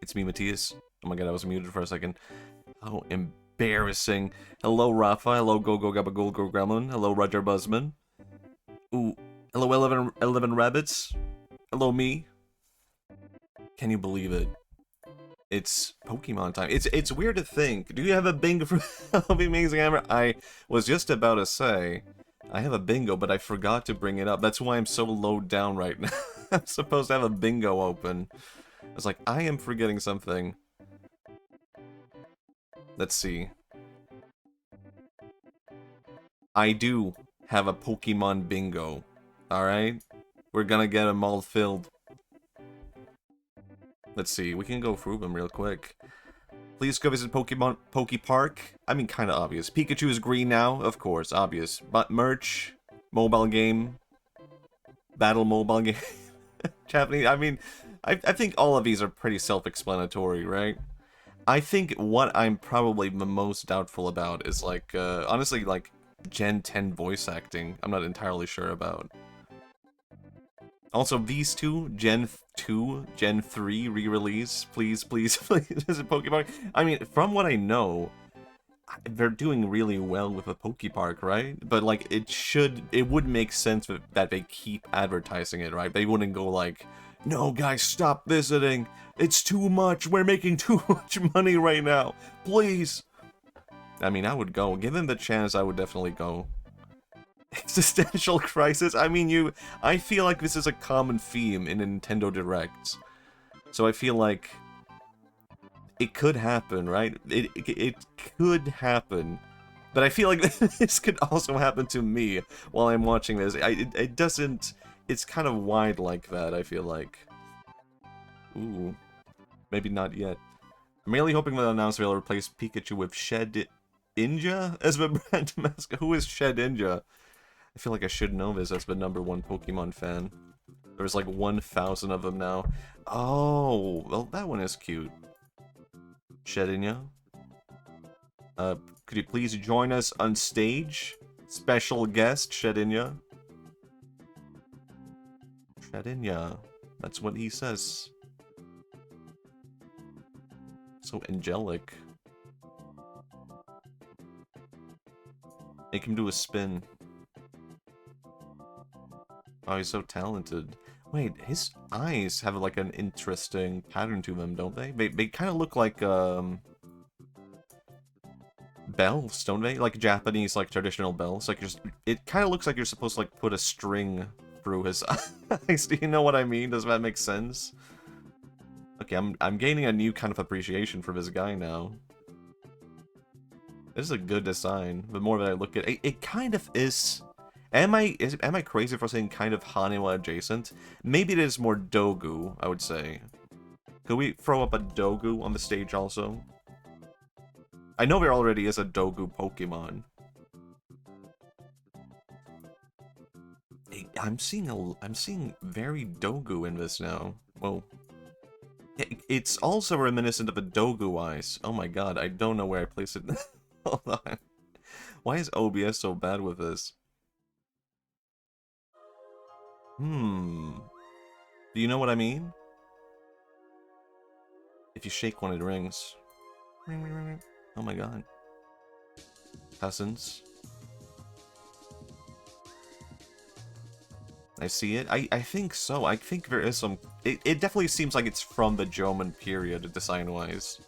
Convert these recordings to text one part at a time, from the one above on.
It's me, Matthias. Oh my god, I was muted for a second. How embarrassing. Hello, Rafa. Hello, Go Go Gabagool Go Gremlin. Hello, Roger Buzzman. Ooh. Hello, 11 Rabbits. Hello, me. Can you believe it? It's Pokemon time. It's weird to think. Do you have a bingo for Amazing Hammer? I was just about to say, I have a bingo, but I forgot to bring it up. That's why I'm so low down right now. I'm supposed to have a bingo open. I was like, I am forgetting something. Let's see. I do have a Pokemon bingo. Alright? We're gonna get them all filled. Let's see, we can go through them real quick. Please go visit Pokemon Park. I mean, kinda obvious. Pikachu is green now, of course, obvious. But merch, mobile game, battle mobile game, Japanese. I mean, I think all of these are pretty self-explanatory, right? I think what I'm probably the most doubtful about is like, honestly, like Gen 10 voice acting. I'm not entirely sure about. Also, these two, Gen 2, Gen 3 re-release, please, please, please, visit Pokemon. I mean, from what I know, they're doing really well with the Pokepark, right? But, like, it would make sense that they keep advertising it, right? They wouldn't go like, no, guys, stop visiting. It's too much. We're making too much money right now. Please. I mean, I would go. Given the chance, I would definitely go. Existential crisis? I mean, I feel like this is a common theme in Nintendo Directs. So I feel like it could happen, right? It could happen. But I feel like this could also happen to me while I'm watching this. It doesn't... It's kind of wide like that, I feel like. Ooh. Maybe not yet. I'm really hoping that announcement will replace Pikachu with Shedinja as the brand mascot. Who is Shedinja? I feel like I should know this as the #1 Pokemon fan. There's like 1,000 of them now. Oh, well, that one is cute. Shedinja? Could you please join us on stage? Special guest, Shedinja. Shedinja. That's what he says. So angelic. Make him do a spin. Oh, he's so talented. Wait, his eyes have like an interesting pattern to them, don't they? They kind of look like bells, don't they? Like Japanese, like traditional bells. Like it kind of looks like you're supposed to like put a string through his eyes. Do you know what I mean? Does that make sense? Okay, I'm gaining a new kind of appreciation for this guy now. This is a good design. The more that I look at it, it kind of is. Am I crazy for saying kind of Haniwa adjacent? Maybe it is more Dogu, I would say. Could we throw up a Dogu on the stage also? I know there already is a Dogu Pokemon. I'm seeing very Dogu in this now. Whoa. It's also reminiscent of a Dogu Eyes. Oh my god, I don't know where I place it. Hold on. Why is OBS so bad with this? Do you know what I mean? If you shake one, it rings. Ring, ring, ring, ring. Oh my god. Cousins. I see it. I think so. I think there is some... It definitely seems like it's from the Jomon period, design-wise.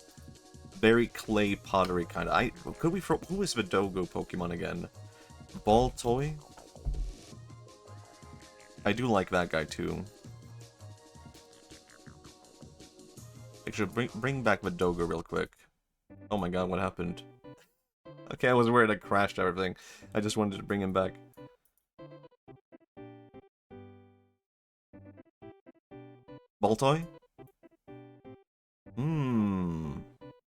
Very clay pottery kind of. Could we... Who is the Dogu Pokemon again? Baltoy? I do like that guy too. Actually, bring back the Dogu real quick. Oh my god, what happened? Okay, I was worried I crashed everything. I just wanted to bring him back. Baltoy?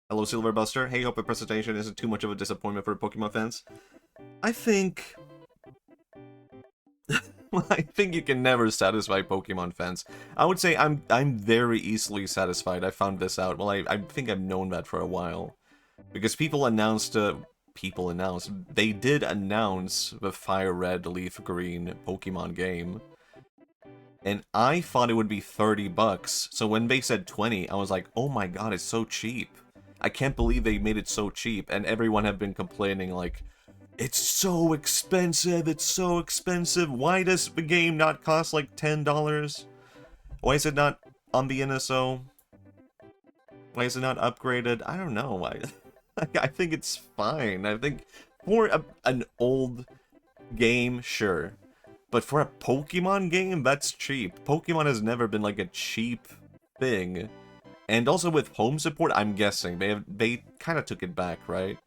Hello, Silverbuster. Hey, hope the presentation isn't too much of a disappointment for Pokemon fans. I think... I think you can never satisfy Pokemon fans. I would say I'm very easily satisfied. I found this out. Well, I think I've known that for a while. Because people announced... They did announce the Fire Red, Leaf Green Pokemon game. And I thought it would be 30 bucks. So when they said 20, I was like, oh my god, it's so cheap. I can't believe they made it so cheap. And everyone have been complaining like, it's so expensive, it's so expensive. Why does the game not cost like $10? Why is it not on the NSO? Why is it not upgraded? I don't know. I think it's fine. I think for an old game, sure. But for a Pokemon game, that's cheap. Pokemon has never been like a cheap thing. And also with home support, I'm guessing they kind of took it back, right?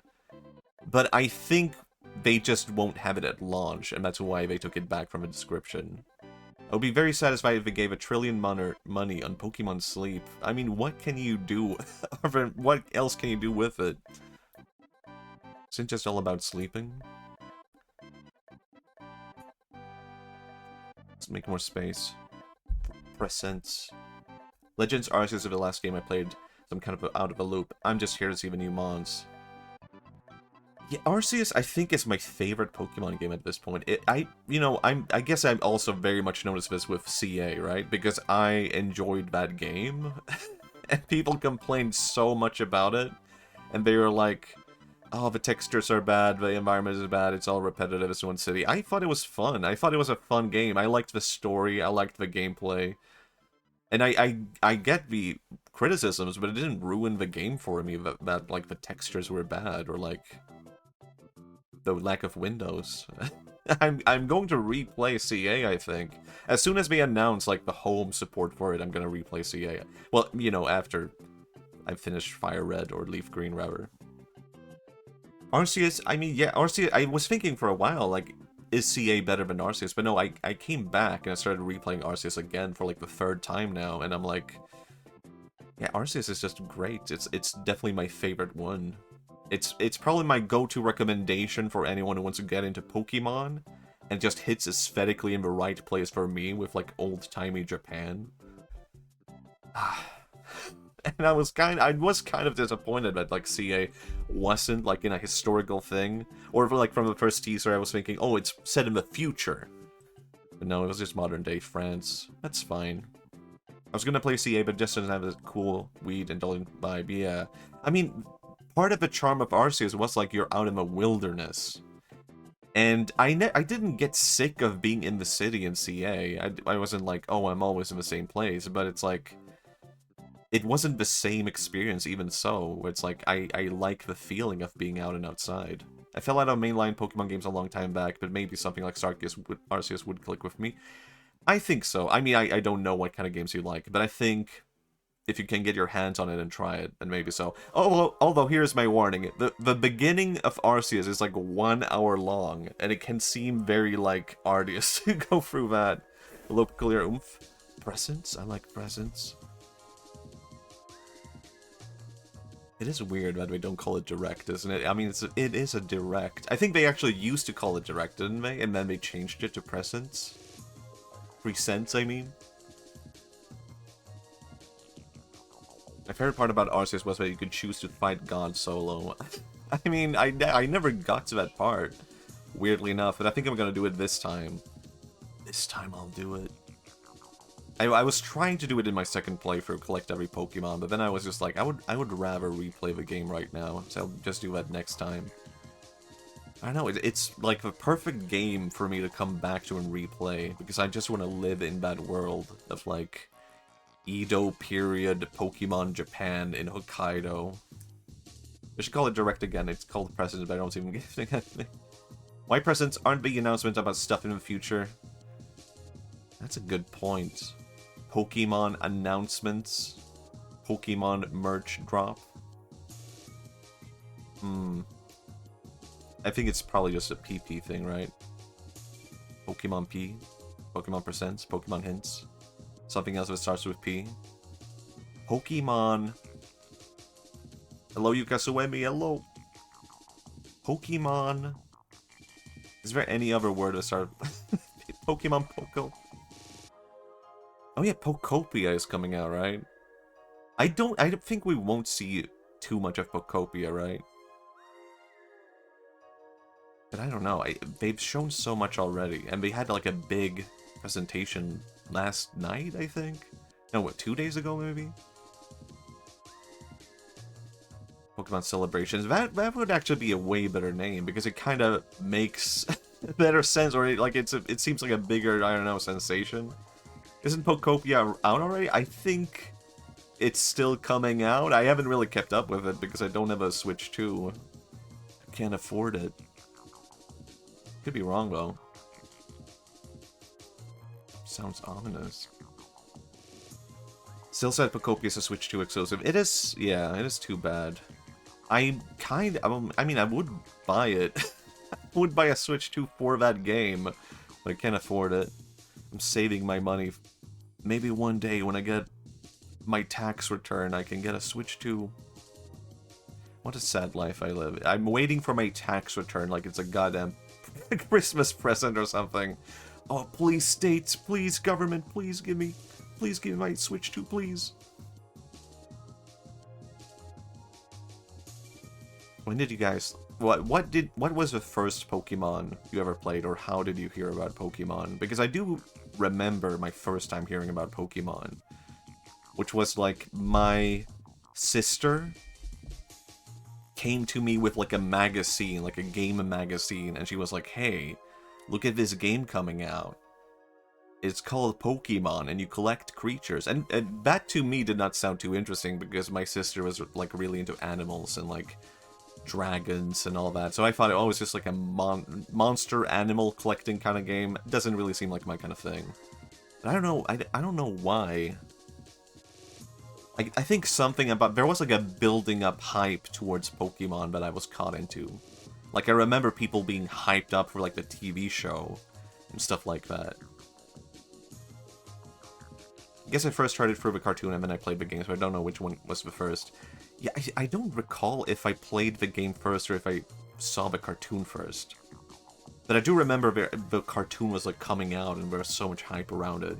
But I think they just won't have it at launch, and that's why they took it back from a description. I would be very satisfied if they gave $1 trillion money on Pokemon Sleep. I mean, what can you do? What else can you do with it? Isn't it just all about sleeping? Let's make more space. Presents. Legends Arceus is the last game I played, so I'm kind of out of a loop. I'm just here to see the new mons. Yeah, Arceus, I think, is my favorite Pokemon game at this point. I guess I'm also very much noticed this with CA, right? Because I enjoyed that game, and people complained so much about it, and they were like, oh, the textures are bad, the environment is bad, it's all repetitive, it's one city. I thought it was fun. I thought it was a fun game. I liked the story, I liked the gameplay. And I get the criticisms, but it didn't ruin the game for me that like, the textures were bad, or, like, the lack of windows. I'm going to replay CA, I think. As soon as they announce, like, the home support for it, I'm gonna replay CA. Well, you know, after I've finished Fire Red or Leaf Green, rather. Arceus, I mean, yeah, Arceus, I was thinking for a while, like, is CA better than Arceus? But no, I came back and I started replaying Arceus again for, like, the 3rd time now, and I'm like, yeah, Arceus is just great. It's definitely my favorite one. It's probably my go-to recommendation for anyone who wants to get into Pokemon, and just hits aesthetically in the right place for me with, like, old-timey Japan. And I was kind of disappointed that, like, CA wasn't, like, in a historical thing. Or, like, from the first teaser, I was thinking, oh, it's set in the future. But no, it was just modern-day France. That's fine. I was gonna play CA, but it just doesn't have this cool weed indulgent vibe. Yeah. I mean, part of the charm of Arceus was, like, you're out in the wilderness. And I didn't get sick of being in the city in CA. I wasn't like, oh, I'm always in the same place. But it's like, it wasn't the same experience even so. It's like, I like the feeling of being out and outside. I fell out of mainline Pokemon games a long time back, but maybe something like Arceus would click with me. I think so. I mean, I don't know what kind of games you like, but I think if you can get your hands on it and try it, then maybe so. Although here's my warning. The beginning of Arceus is like 1 hour long, and it can seem very, like, arduous to go through that. Hello, clear oomph. Presents? I like presents. It is weird that we don't call it direct, isn't it? I mean, it is a direct. I think they actually used to call it direct, didn't they? And then they changed it to presents. Presents, I mean. My favorite part about Arceus was that you could choose to fight God solo. I mean, I never got to that part, weirdly enough, but I think I'm gonna do it this time. This time I'll do it. I was trying to do it in my second playthrough, collect every Pokemon, but then I was just like, I would rather replay the game right now, so I'll just do that next time. I don't know, it's like the perfect game for me to come back to and replay, because I just want to live in that world of, like, Edo period Pokemon Japan in Hokkaido. I should call it direct again. It's called Presents, but I don't even get it. Why presents aren't big announcements about stuff in the future? That's a good point. Pokemon announcements. Pokemon merch drop. I think it's probably just a PP thing, right? Pokemon P. Pokemon Presents. Pokemon Hints. Something else that starts with P. Pokemon. Hello, Yukasuemi. Hello. Pokemon. Is there any other word that starts? Pokemon Poco. Oh yeah, Pokopia is coming out, right? I don't think we won't see too much of Pokopia, right? But I don't know. They've shown so much already, and they had like a big presentation last night, I think? No, what, 2 days ago, maybe? Pokemon Celebrations. That would actually be a way better name, because it kind of makes better sense, or it seems like a bigger, I don't know, sensation. Isn't Pokopia out already? I think it's still coming out. I haven't really kept up with it because I don't have a Switch 2. Can't afford it. Could be wrong, though. Sounds ominous. Still said Pokopia is a Switch 2 exclusive. It is, yeah, it is too bad. I mean, I would buy it. I would buy a Switch 2 for that game, but I can't afford it. I'm saving my money. Maybe one day when I get my tax return, I can get a Switch 2. What a sad life I live. I'm waiting for my tax return like it's a goddamn Christmas present or something. Oh, please, states, please, government, please give me my Switch 2, please. When did you guys... What was the first Pokemon you ever played, or how did you hear about Pokemon? Because I do remember my first time hearing about Pokemon, which was like my sister came to me with like a magazine, like a game magazine, and she was like, hey, look at this game coming out. It's called Pokemon, and you collect creatures. And that to me did not sound too interesting, because my sister was like really into animals and like dragons and all that. So I thought it was just like a monster animal collecting kind of game. It doesn't really seem like my kind of thing. But I don't know. I don't know why. I think something about... There was like a building up hype towards Pokemon that I was caught into. Like I remember people being hyped up for like the TV show and stuff like that. I guess I first tried it for the cartoon and then I played the game, so I don't know which one was the first. Yeah, I don't recall if I played the game first or if I saw the cartoon first. But I do remember the cartoon was like coming out and there was so much hype around it.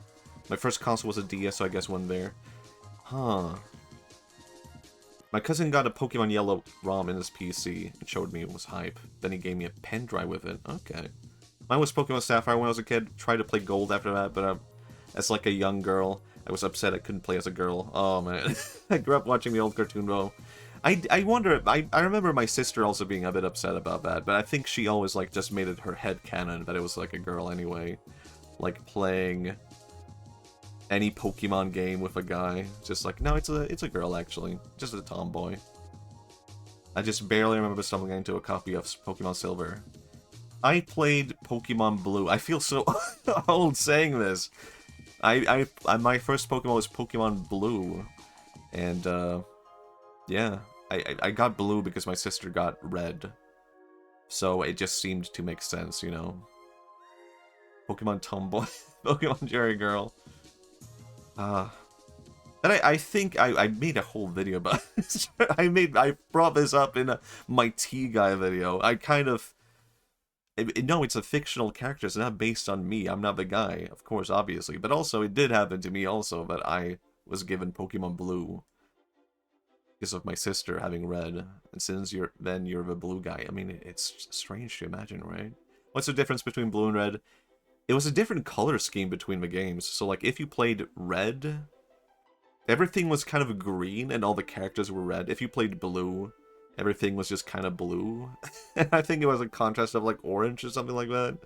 My first console was a DS, so I guess one there. Huh. My cousin got a Pokemon Yellow ROM in his PC and showed me it was hype. Then he gave me a pen drive with it. Okay. Mine was Pokemon Sapphire when I was a kid. Tried to play Gold after that, but as like a young girl, I was upset I couldn't play as a girl. Oh man. I grew up watching the old cartoon though. I wonder, I remember my sister also being a bit upset about that, but I think she always like just made it her head canon that it was like a girl anyway. Like playing any Pokemon game with a guy. Just like, no, it's a girl actually. Just a tomboy. I just barely remember stumbling into a copy of Pokemon Silver. I played Pokemon Blue. I feel so old saying this. My first Pokemon was Pokemon Blue. And, yeah. I got Blue because my sister got Red. So it just seemed to make sense, you know? Pokemon Tomboy. Pokemon Jerry Girl. And I think I made a whole video about this. I brought this up in my Tea Guy video. I kind of... No, it's a fictional character. It's not based on me. I'm not the guy, of course, obviously. But also, it did happen to me also that I was given Pokemon Blue because of my sister having Red. And since you're the blue guy. I mean, it's strange to imagine, right? What's the difference between Blue and Red? It was a different color scheme between the games. So, like, if you played Red, everything was kind of green and all the characters were red. If you played Blue, everything was just kind of blue. I think it was a contrast of, like, orange or something like that.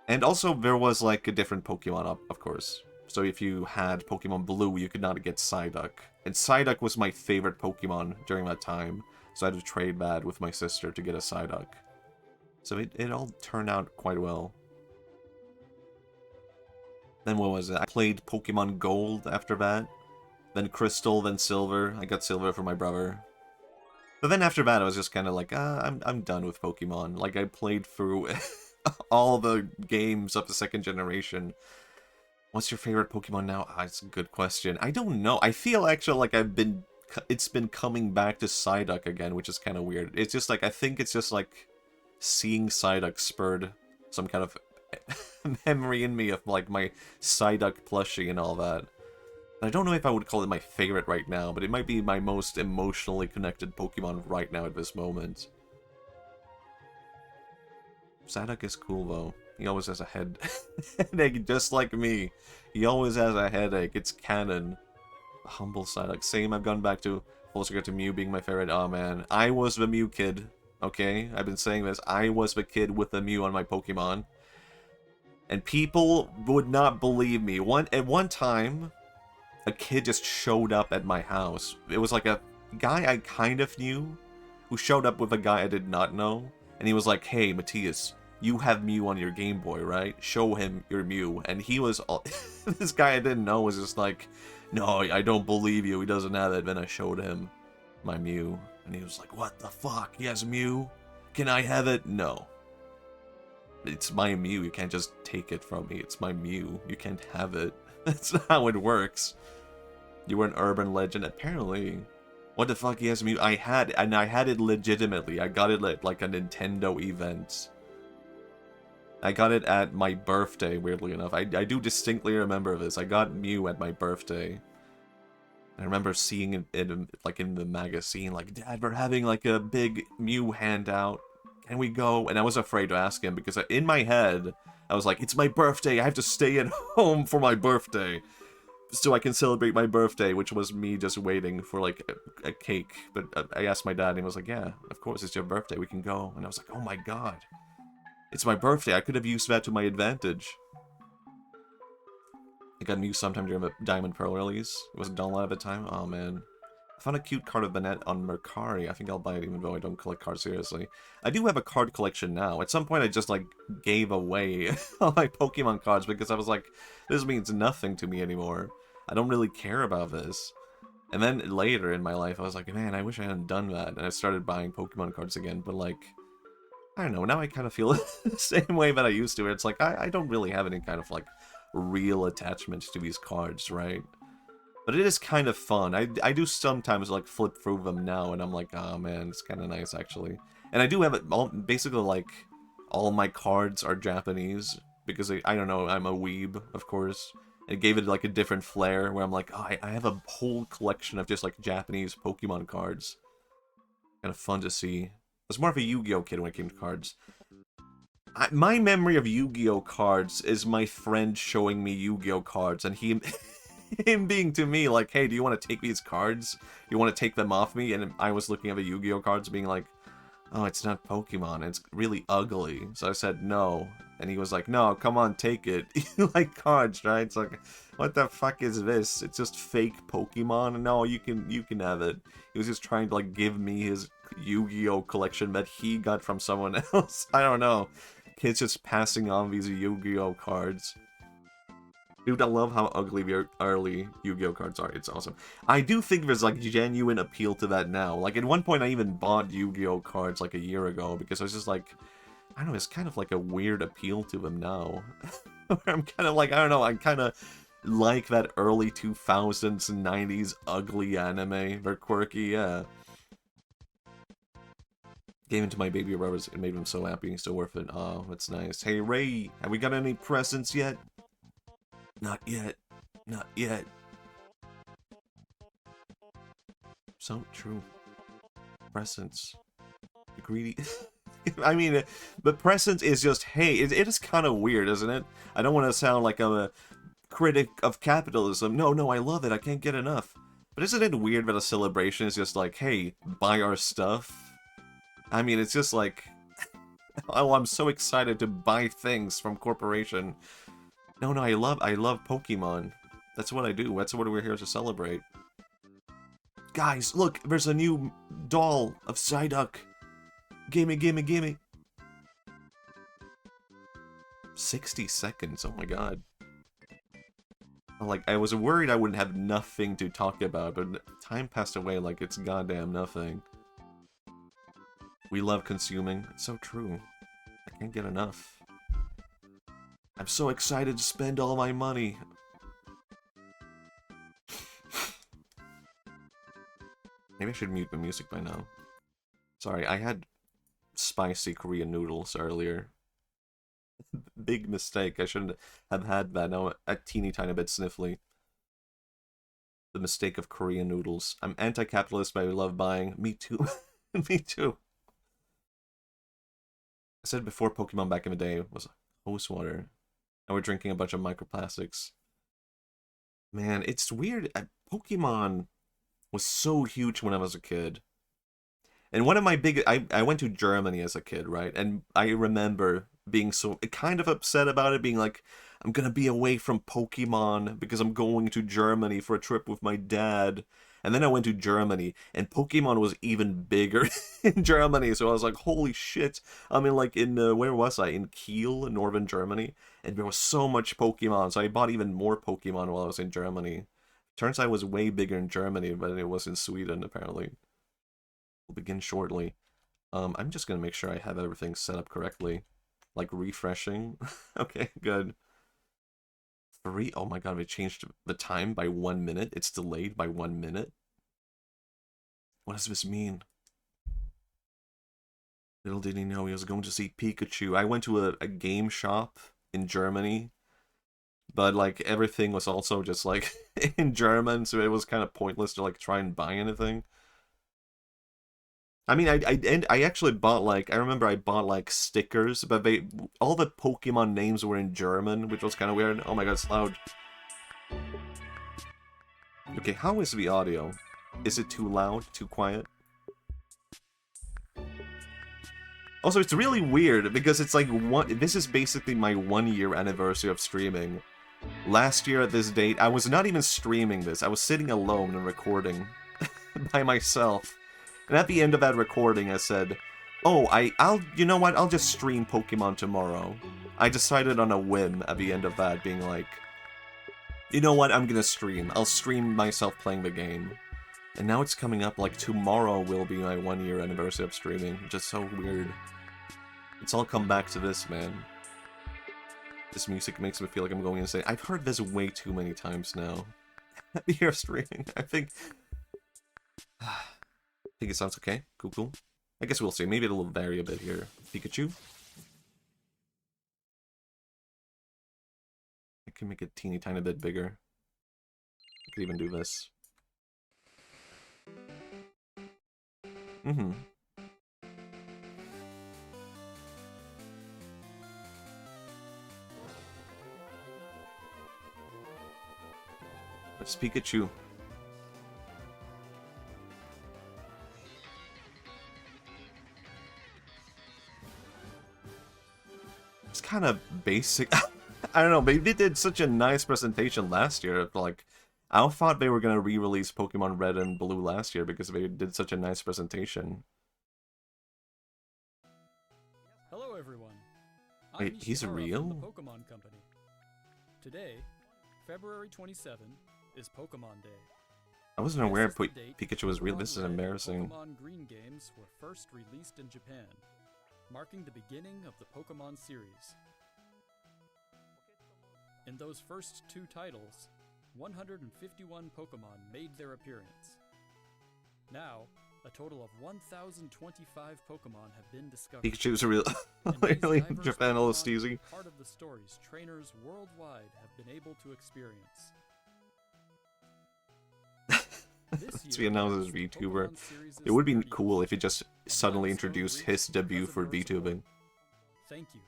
And also, there was, like, a different Pokemon, of course. So if you had Pokemon Blue, you could not get Psyduck. And Psyduck was my favorite Pokemon during that time. So I had to trade that with my sister to get a Psyduck. So it all turned out quite well. Then what was it? I played Pokemon Gold after that. Then Crystal, then Silver. I got Silver for my brother. But then after that, I was just kind of like, I'm done with Pokemon. Like, I played through all the games of the second generation. What's your favorite Pokemon now? It's a good question. I don't know. I feel actually like it's been coming back to Psyduck again, which is kind of weird. It's just like, I think it's just like seeing Psyduck spurred some kind of memory in me of like my Psyduck plushie and all that. I don't know if I would call it my favorite right now, but it might be my most emotionally connected Pokemon right now at this moment. Psyduck is cool though. He always has a headache, just like me. He always has a headache. It's canon. Humble Psyduck. Same, I've gone back to full circle to Mew being my favorite. Oh man, I was the Mew kid. Okay, I've been saying this. I was the kid with the Mew on my Pokemon. And people would not believe me. At one time, a kid just showed up at my house. It was like a guy I kind of knew who showed up with a guy I did not know. And he was like, hey, Matthias, you have Mew on your Game Boy, right? Show him your Mew. And he was... this guy I didn't know was just like, no, I don't believe you. He doesn't have it. Then I showed him my Mew. And he was like, what the fuck? He has Mew? Can I have it? No. It's my Mew. You can't just take it from me. It's my Mew. You can't have it. That's not how it works. You were an urban legend. Apparently... What the fuck, he has Mew? I had it legitimately. I got it at, like, a Nintendo event. I got it at my birthday, weirdly enough. I do distinctly remember this. I got Mew at my birthday. I remember seeing it, like, in the magazine, like, Dad, we're having, like, a big Mew handout. Can we go? And I was afraid to ask him, because in my head, I was like, it's my birthday, I have to stay at home for my birthday. So I can celebrate my birthday, which was me just waiting for, like, a cake. But I asked my dad, and he was like, yeah, of course, it's your birthday, we can go. And I was like, oh my god. It's my birthday, I could have used that to my advantage. I got Mew sometime during the Diamond Pearl release. It was done a lot of the time. Oh, man. I found a cute card of Banette on Mercari. I think I'll buy it even though I don't collect cards seriously. I do have a card collection now. At some point, I just, like, gave away all my Pokemon cards because I was like, this means nothing to me anymore. I don't really care about this. And then later in my life, I was like, man, I wish I hadn't done that. And I started buying Pokemon cards again. But, like, I don't know. Now I kind of feel the same way that I used to. Where it's like, I don't really have any kind of, like, real attachment to these cards, right? But it is kind of fun. I do sometimes, like, flip through them now. And I'm like, oh, man, it's kind of nice, actually. And I do have it all, basically, like, all my cards are Japanese. Because, I don't know, I'm a weeb, of course. It gave it, like, a different flair, where I'm like, oh, I have a whole collection of just, like, Japanese Pokemon cards. Kind of fun to see. I was more of a Yu-Gi-Oh! Kid when it came to cards. My memory of Yu-Gi-Oh! Cards is my friend showing me Yu-Gi-Oh! Cards, and him being to me like, hey, do you want to take these cards? You want to take them off me? And I was looking at the Yu-Gi-Oh! Cards being like, oh, it's not Pokemon, it's really ugly. So I said no. And he was like, no, come on, take it. You like cards, right? It's like, what the fuck is this? It's just fake Pokemon? No, you can have it. He was just trying to, like, give me his Yu-Gi-Oh! Collection that he got from someone else. I don't know. Kids just passing on these Yu-Gi-Oh! Cards. Dude, I love how ugly the early Yu-Gi-Oh! Cards are. It's awesome. I do think there's, like, genuine appeal to that now. Like, at one point I even bought Yu-Gi-Oh! Cards, like, a year ago, because I was just like, I don't know, it's kind of like a weird appeal to them now. I'm kind of like, I don't know, I kind of like that early 2000s and 90s ugly anime. They're quirky, yeah. Gave into my baby rubbers and made him so happy, so worth it. Oh, that's nice. Hey, Ray, have we got any presents yet? Not yet. Not yet. So true. Presents. Greedy. I mean, the present is just, hey, it is kind of weird, isn't it? I don't want to sound like I'm a critic of capitalism. No, I love it. I can't get enough. But isn't it weird that a celebration is just like, hey, buy our stuff? I mean, it's just like, oh, I'm so excited to buy things from corporation. No, I love Pokemon. That's what I do. That's what we're here to celebrate. Guys, look, there's a new doll of Psyduck. Gimme, gimme, gimme. 60 seconds, oh my god. Like, I was worried I would have nothing to talk about, but time passed away like it's goddamn nothing. We love consuming. It's so true. I can't get enough. I'm so excited to spend all my money. Maybe I should mute the music by now. Sorry, I had spicy Korean noodles earlier. Big mistake. I shouldn't have had that. Now a teeny tiny bit sniffly. The mistake of Korean noodles. I'm anti-capitalist, but I love buying. Me too. Me too. I said before, Pokemon back in the day was hose water. And we're drinking a bunch of microplastics. Man, it's weird. Pokemon was so huge when I was a kid. And one of my big... I went to Germany as a kid, right? And I remember being so kind of upset about it, being like, I'm gonna be away from Pokemon because I'm going to Germany for a trip with my dad. And then I went to Germany, and Pokemon was even bigger in Germany. So I was like, holy shit. I mean, like, where was I? In Kiel, northern Germany. And there was so much Pokemon, so I bought even more Pokemon while I was in Germany. Turns out it was way bigger in Germany than it was in Sweden, apparently. We'll begin shortly. I'm just gonna make sure I have everything set up correctly. Like, refreshing. Okay, good. Oh my god, we changed the time by 1 minute. It's delayed by 1 minute. What does this mean? Little did he know he was going to see Pikachu. I went to a game shop in Germany, but like everything was also just like in German, so it was kind of pointless to like try and buy anything. I mean, I actually bought like, I remember I bought like stickers, but all the Pokemon names were in German, which was kind of weird. Oh my god, it's loud. Okay, how is the audio? Is it too loud? Too quiet? Also, it's really weird because it's like this is basically my 1-year anniversary of streaming. Last year at this date, I was not even streaming this. I was sitting alone and recording by myself. And at the end of that recording, I said, "Oh, you know what? I'll just stream Pokemon tomorrow." I decided on a whim at the end of that, being like, "You know what? I'm gonna stream. I'll stream myself playing the game." And now it's coming up like tomorrow will be my 1-year anniversary of streaming. Just so weird. It's all come back to this, man. This music makes me feel like I'm going insane. I've heard this way too many times now. You're streaming. I think it sounds okay. Cool, cool. I guess we'll see. Maybe it'll vary a bit here. Pikachu. I can make it a teeny tiny bit bigger. I could even do this. Mm-hmm. It's Pikachu. It's kind of basic. I don't know, but they did such a nice presentation last year. Like, I thought they were gonna re-release Pokemon Red and Blue last year because they did such a nice presentation. Hello, everyone. Wait, he's real? From the Pokémon Company. Today, February 27, is Pokemon Day. I wasn't aware Pikachu was real. This is embarrassing. Pokemon Green games were first released in Japan, marking the beginning of the Pokemon series. In those first 2 titles, 151 Pokemon made their appearance. Now, a total of 1,025 Pokemon have been discovered. Pikachu's real. Really, Japan all teasing. Part of the stories trainers worldwide have been able to experience. To be announced as VTuber. It would be cool if he just suddenly introduced his debut for VTubing. Thank you,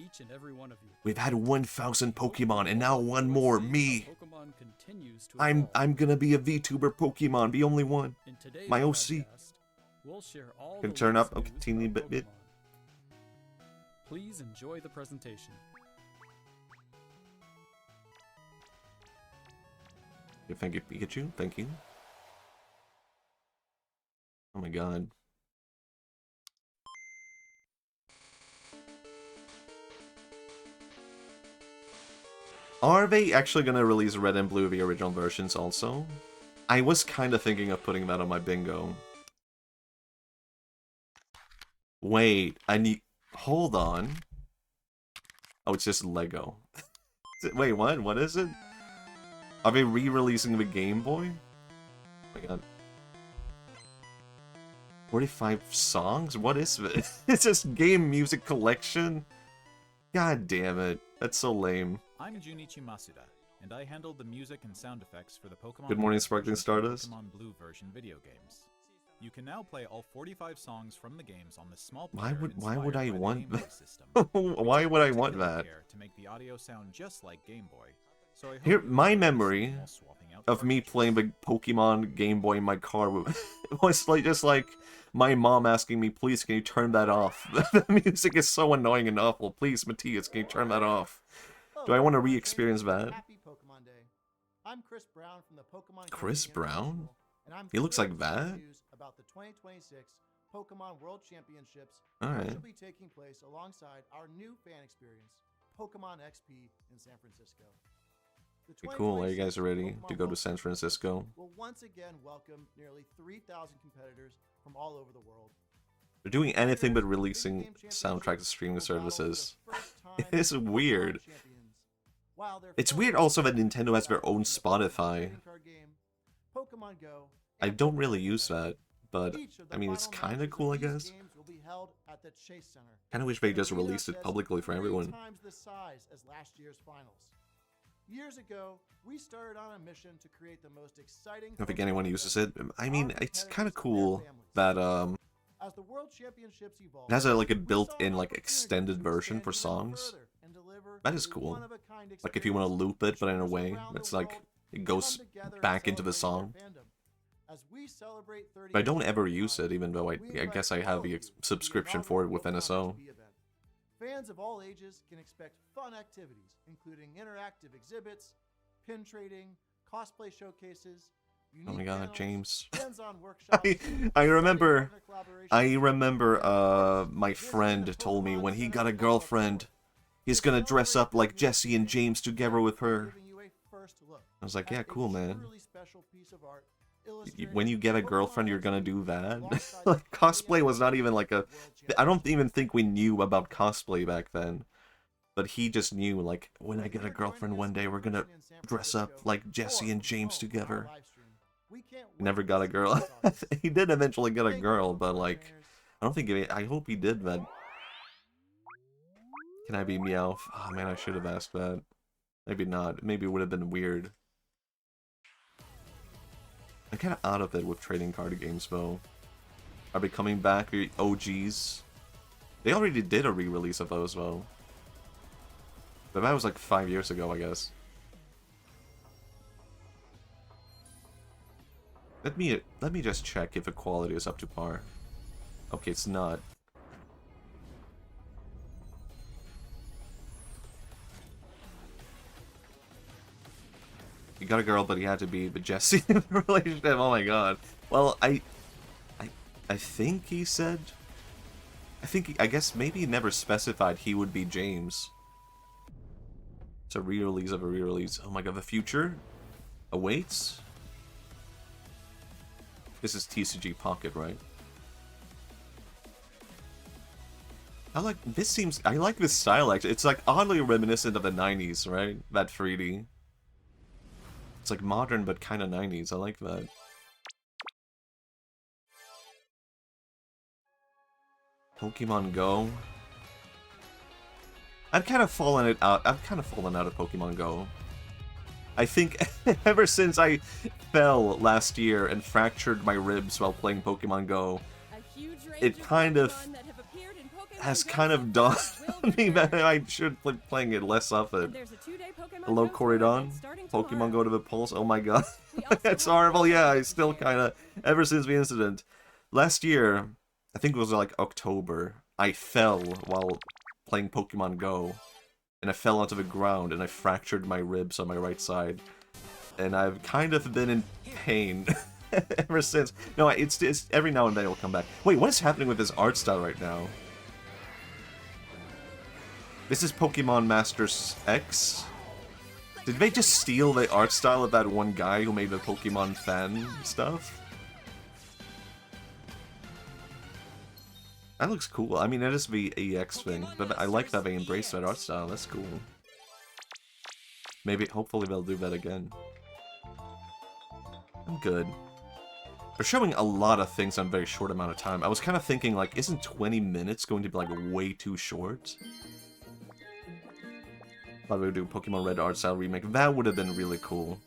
each and every one of you. We've had 1,000 Pokemon and now one more, me. I'm gonna be a VTuber Pokemon, the only one. My OC. Can turn up a teeny bit. Please enjoy the presentation. Yeah, thank you, Pikachu. Thank you. Oh my god. Are they actually gonna release Red and Blue, the original versions also? I was kind of thinking of putting that on my bingo. Wait, I need... Hold on. Oh, it's just Lego. Wait, what? What is it? Are they re-releasing the Game Boy? Oh my god. 45 songs? What is it? It's just game music collection? God damn it. That's so lame. I'm Junichi Masuda, and I handle the music and sound effects for the Pokemon. Good morning, Sparkling Stardust. Pokemon Blue version video games. You can now play all 45 songs from the games on this small Why player would I inspired by the want Game Boy that? system. Why would I want Particular that? care to make the audio sound just like Game Boy. So I hope Here, you my enjoy memory listening while swapping out of me cartridges. playing the Pokemon Game Boy in my car was like just like my mom asking me, please, can you turn that off? The music is so annoying and awful. Please, Matthias, can you turn that off? Do I want to re-experience that? Happy Pokemon Day. I'm Chris Brown from the Pokemon Chris Gaming Brown? International, and I'm He looks like thrilled to share that? news about the 2026 Pokemon World Championships, Alright. which will be taking place alongside our new fan experience, Pokemon XP in San Francisco. The Be cool. Are you guys 2026 ready Pokemon to go to World San Francisco? Championships will once again welcome nearly 3,000 competitors from all over the world. They're doing anything but releasing soundtrack to streaming services. It is weird. It's weird also that Nintendo has their own Spotify. Pokemon Go. I don't really use that, but I mean, it's kind of cool, I guess. Kind of wish they just released it publicly for everyone. Years ago, we started on a mission to create the most exciting. I don't think anyone uses it. I mean, it's kind of cool that As the World Championships evolve, it has a like a built-in like extended version for songs. That is cool. Like if you want to loop it, but in a way that's like it goes back into the song. But I don't ever use it, even though I guess I have the subscription for it with NSO. Fans of all ages can expect fun activities, including interactive exhibits, pin trading, cosplay showcases. Oh my god, James. Hands-on workshops, I remember collaborations, my friend told me when he got a girlfriend, he's gonna dress up like Jesse and James together with her. I was like, yeah, cool, man. When you get a girlfriend, you're gonna do that? Like, cosplay was not even like a... I don't even think we knew about cosplay back then. But he just knew, like, when I get a girlfriend one day, we're gonna dress up like Jesse and James together. He never got a girl. He did eventually get a girl, but, like, I don't think... I hope he did that. Can I be Meowth? Oh, man, I should have asked that. Maybe not. Maybe it would have been weird. I'm kind of out of it with trading card games, though. Are they coming back, the OGs? They already did a re-release of those, though. But that was like 5 years ago, I guess. Let me just check if the quality is up to par. Okay, it's not. He got a girl, but he had to be the Jesse in the relationship. Oh my god. Well, I think he said. I guess maybe he never specified he would be James. It's a re-release of a re-release. Oh my god, the future awaits. This is TCG Pocket, right? I like this style actually. It's like oddly reminiscent of the 90s, right? That 3D. It's like modern, but kind of 90s. I like that. Pokemon Go. I've kind of fallen out of Pokemon Go. I think ever since I fell last year and fractured my ribs while playing Pokemon Go, it kind of has kind of dawned on me that I should be playing it less often. Hello, Corridon. Pokemon Go to the Pulse. Oh my god. That's horrible. Yeah, I still kind of... Ever since the incident. Last year, I think it was like October, I fell while playing Pokemon Go. And I fell onto the ground and I fractured my ribs on my right side. And I've kind of been in pain ever since. No, it's every now and then it'll come back. Wait, what is happening with this art style right now? This is Pokemon Masters X? Did they just steal the art style of that one guy who made the Pokemon fan stuff? That looks cool. I mean, it is the EX thing, but I like that they embrace that art style. That's cool. Maybe, hopefully they'll do that again. I'm good. They're showing a lot of things in a very short amount of time. I was kind of thinking, like, isn't 20 minutes going to be, like, way too short? Thought we would do Pokemon Red art style remake. That would have been really cool.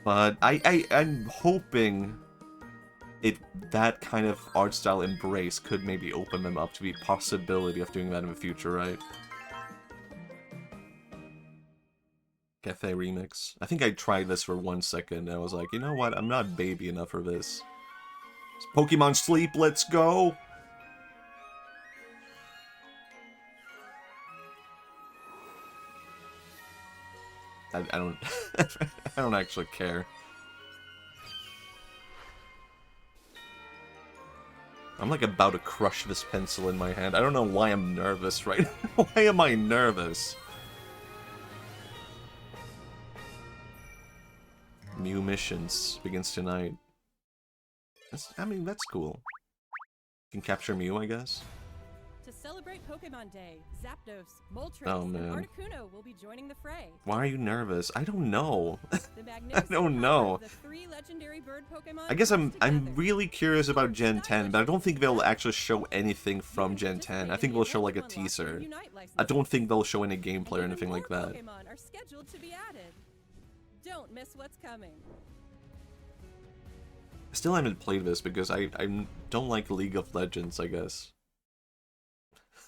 But I'm hoping that kind of art style embrace could maybe open them up to the possibility of doing that in the future, right? Cafe Remix. I think I tried this for 1 second and I was like, you know what? I'm not baby enough for this. It's Pokemon Sleep, let's go! I don't I don't actually care. I'm like about to crush this pencil in my hand. I don't know why I'm nervous right now. Why am I nervous? Mew missions begins tonight. I mean, that's cool. You can capture Mew, I guess. To celebrate Pokemon Day, Zapdos, Moltres, Oh, and man. Articuno will be joining the fray. Why are you nervous? I don't know. The magnificent don't power know. of the 3 legendary bird Pokemon I guess I'm comes together. really curious about Gen 10, but I don't think they'll actually show anything from Gen 10. I think they'll show like a teaser. I don't think they'll show any gameplay or anything like that. Pokemon are scheduled to be added. Don't miss what's coming. I still haven't played this because I don't like League of Legends, I guess.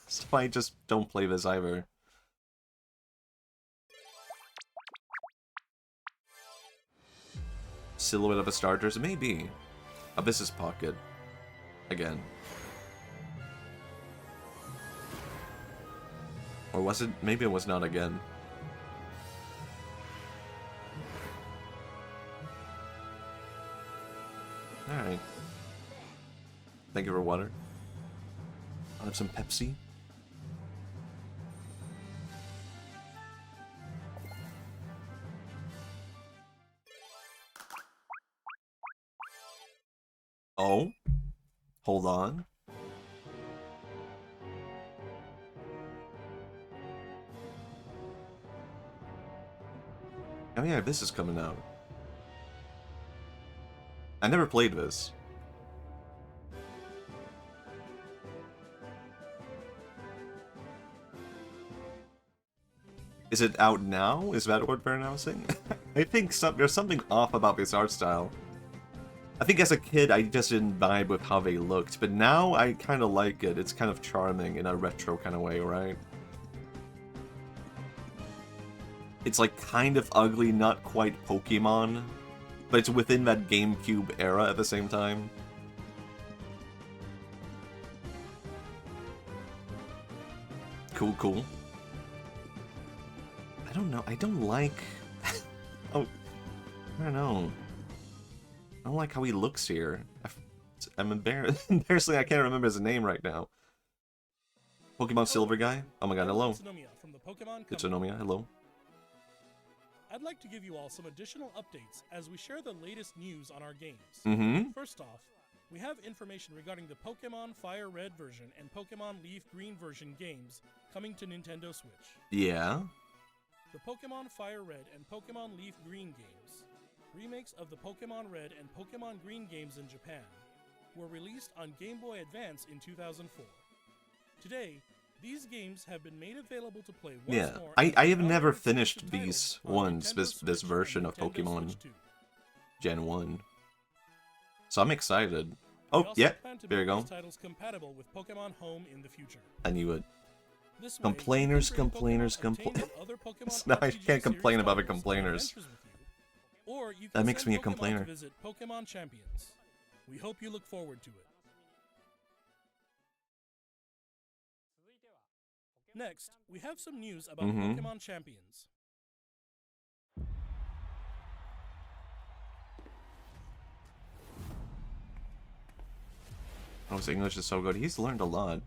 So I just don't play this either. Silhouette of a Starters? Maybe. Abyss's Pocket. Again. Or was it? Maybe it was not again. Alright. Thank you for water. I'll have some Pepsi. Oh? Hold on. Oh yeah, this is coming out. I never played this. Is it out now? Is that what they're announcing? I think there's something off about this art style. I think as a kid I just didn't vibe with how they looked, but now I kind of like it. It's kind of charming in a retro kind of way, right? It's like kind of ugly, not quite Pokemon, but it's within that GameCube era at the same time. Cool, cool. I don't know. I don't like... oh, I don't know. I don't like how he looks here. I'm embarrassed. Embarrassingly, I can't remember his name right now. Pokemon Silver guy? Oh my god, hello. From the Pokemon Utsunomiya, hello. I'd like to give you all some additional updates as we share the latest news on our games. Mm-hmm. First off, we have information regarding the Pokemon Fire Red version and Pokemon Leaf Green version games coming to Nintendo Switch. Yeah. The Pokemon Fire Red and Pokemon Leaf Green games, remakes of the Pokemon Red and Pokemon Green games in Japan, were released on Game Boy Advance in 2004. Today, these games have been made available to play once Yeah, more. I have never exclusive finished titles these on ones, Nintendo this Switch version and of Nintendo Pokemon Switch 2. Gen 1. So I'm excited. We Oh, also yeah, plan to there you make go. these titles compatible with Pokemon Home in the future. I knew it. This way, Complainers, you can bring complainers, Pokemon obtained in compl- other Pokemon Now I RPG can't complain series about the titles on complainers. adventures with you. Or you That can makes send me a Pokemon complainer. to visit Pokemon Champions. We hope you look forward to it. Next, we have some news about Pokemon Champions. Oh, his English is so good. He's learned a lot.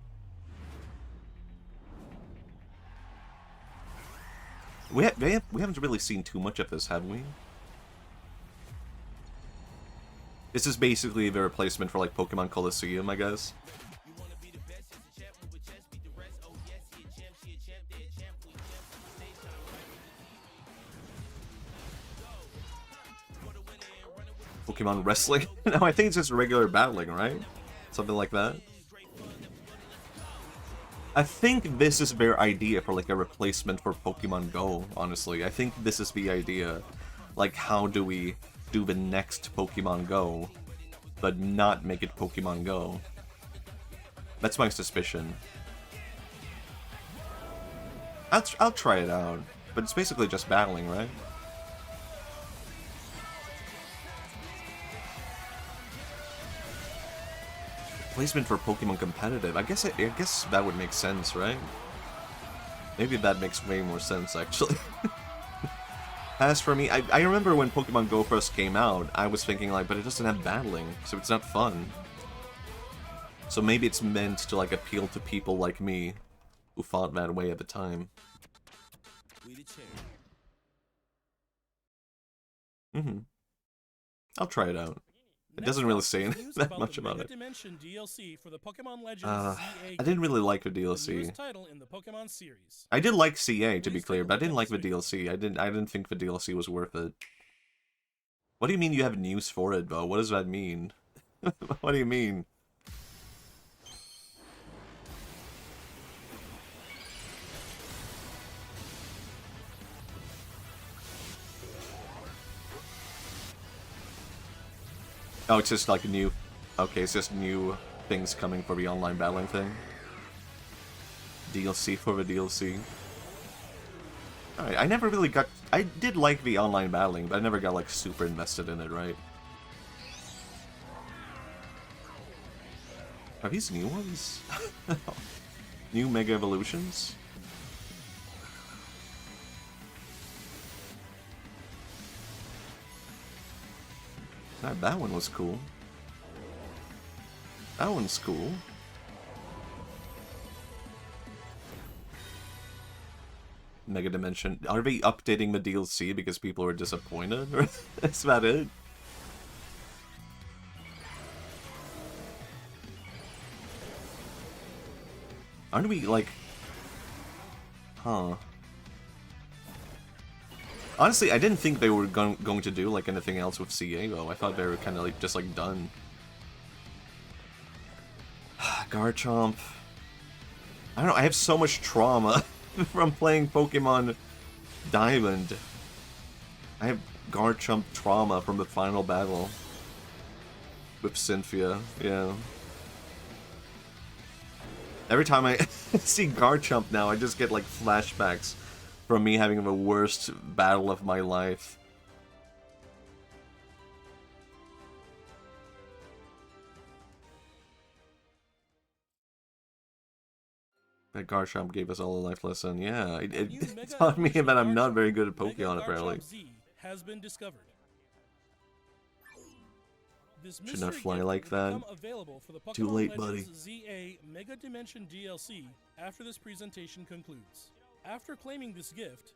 We haven't really seen too much of this, have we? This is basically the replacement for like Pokemon Colosseum, I guess. Pokemon Wrestling? No, I think it's just regular battling, right? Something like that. I think this is their idea for like a replacement for Pokemon Go, honestly. I think this is the idea. Like, how do we do the next Pokemon Go? but not make it Pokemon Go. That's my suspicion. I'll try it out, but it's basically just battling, right? Placement for Pokemon Competitive. I guess that would make sense, right? Maybe that makes way more sense, actually. As for me, I remember when Pokemon Go first came out, I was thinking like, but it doesn't have battling, so it's not fun. So maybe it's meant to like appeal to people like me, who thought that way at the time. I'll try it out. It doesn't really say that much about it. DLC for the Pokemon Legends ZA I didn't really like the the DLC. newest title in the Pokemon series. I did like CA, to be clear, but I didn't like the DLC. I didn't think the DLC was worth it. What do you mean you have news for it, Bo? What does that mean? What do you mean? Oh, it's just like new... Okay, it's just new things coming for the online battling thing. DLC for the DLC. Alright, I never really got... I did like the online battling, but I never got, like, super invested in it, right? Are these new ones? New Mega Evolutions? That one was cool. That one's cool. Mega Dimension. Are they updating the DLC because people are disappointed? Or is that it? Aren't we, like... Huh. Honestly, I didn't think they were going to do, like, anything else with CA, though. I thought they were kind of, like, just, like, done. Garchomp. I don't know, I have so much trauma from playing Pokemon Diamond. I have Garchomp trauma from the final battle with Cynthia, yeah. Every time I see Garchomp now, I just get, like, flashbacks from me having the worst battle of my life. That Garchomp gave us all a life lesson. Yeah, it taught me that I'm not very good at Pokemon, apparently. Z has been discovered. This Should not mystery fly gift like will that. become available for the Too Pokemon late, Legends buddy. ZA Mega Dimension DLC after this presentation concludes. After claiming this gift,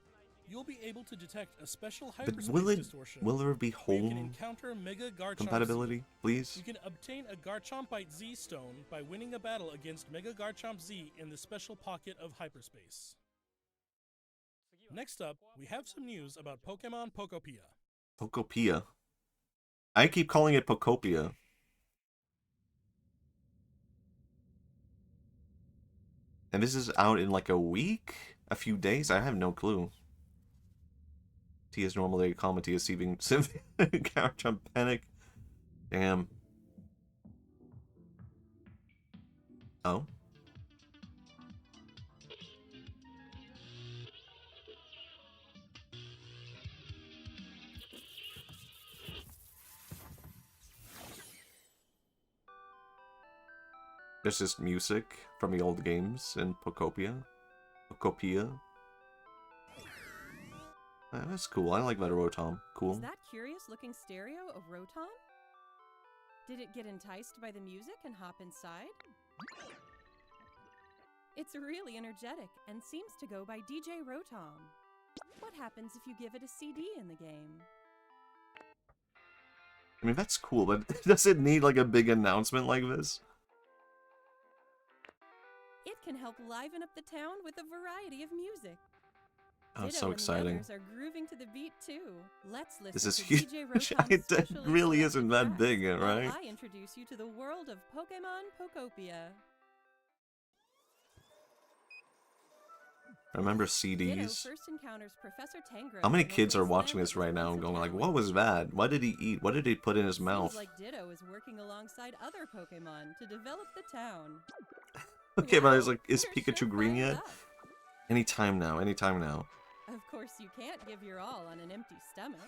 you'll be able to detect a special But hyperspace distortion. will there be where you can home encounter Mega Garchomp compatibility, Z. please? You can obtain a Garchompite Z stone by winning a battle against Mega Garchomp Z in the special pocket of hyperspace. Next up, we have some news about Pokemon Pokopia. Pokopia. I keep calling it Pokopia. And this is out in like a week? A few days? I have no clue. T is normally a common T is receiving Garchomp Panic. Damn. Oh? There's just music from the old games in Pokopia. Pokopia. That's cool. I like that Rotom. Cool. Is that curious-looking stereo of Rotom? Did it get enticed by the music and hop inside? It's really energetic and seems to go by DJ Rotom. What happens if you give it a CD in the game? I mean, that's cool, but does it need like a big announcement like this? It can help liven up the town with a variety of music. Oh, Ditto so and exciting. The others are grooving to the beat too. Let's listen This is to huge. DJ Rotom's It specially really selected isn't that tracks big, while right? I introduce you to the world of Pokemon Pokopia. Remember Ditto CDs? first encounters Professor Tangrowth How many in the kids are first watching level this right now and of going like, Town. what was that? What did he eat? What did he put in his mouth? Seems like Ditto is working alongside other Pokemon to develop the town. Okay, but I was Wow, like, is you're Pikachu sure green fired yet? up. Anytime now, anytime now. Of course, you can't give your all on an empty stomach.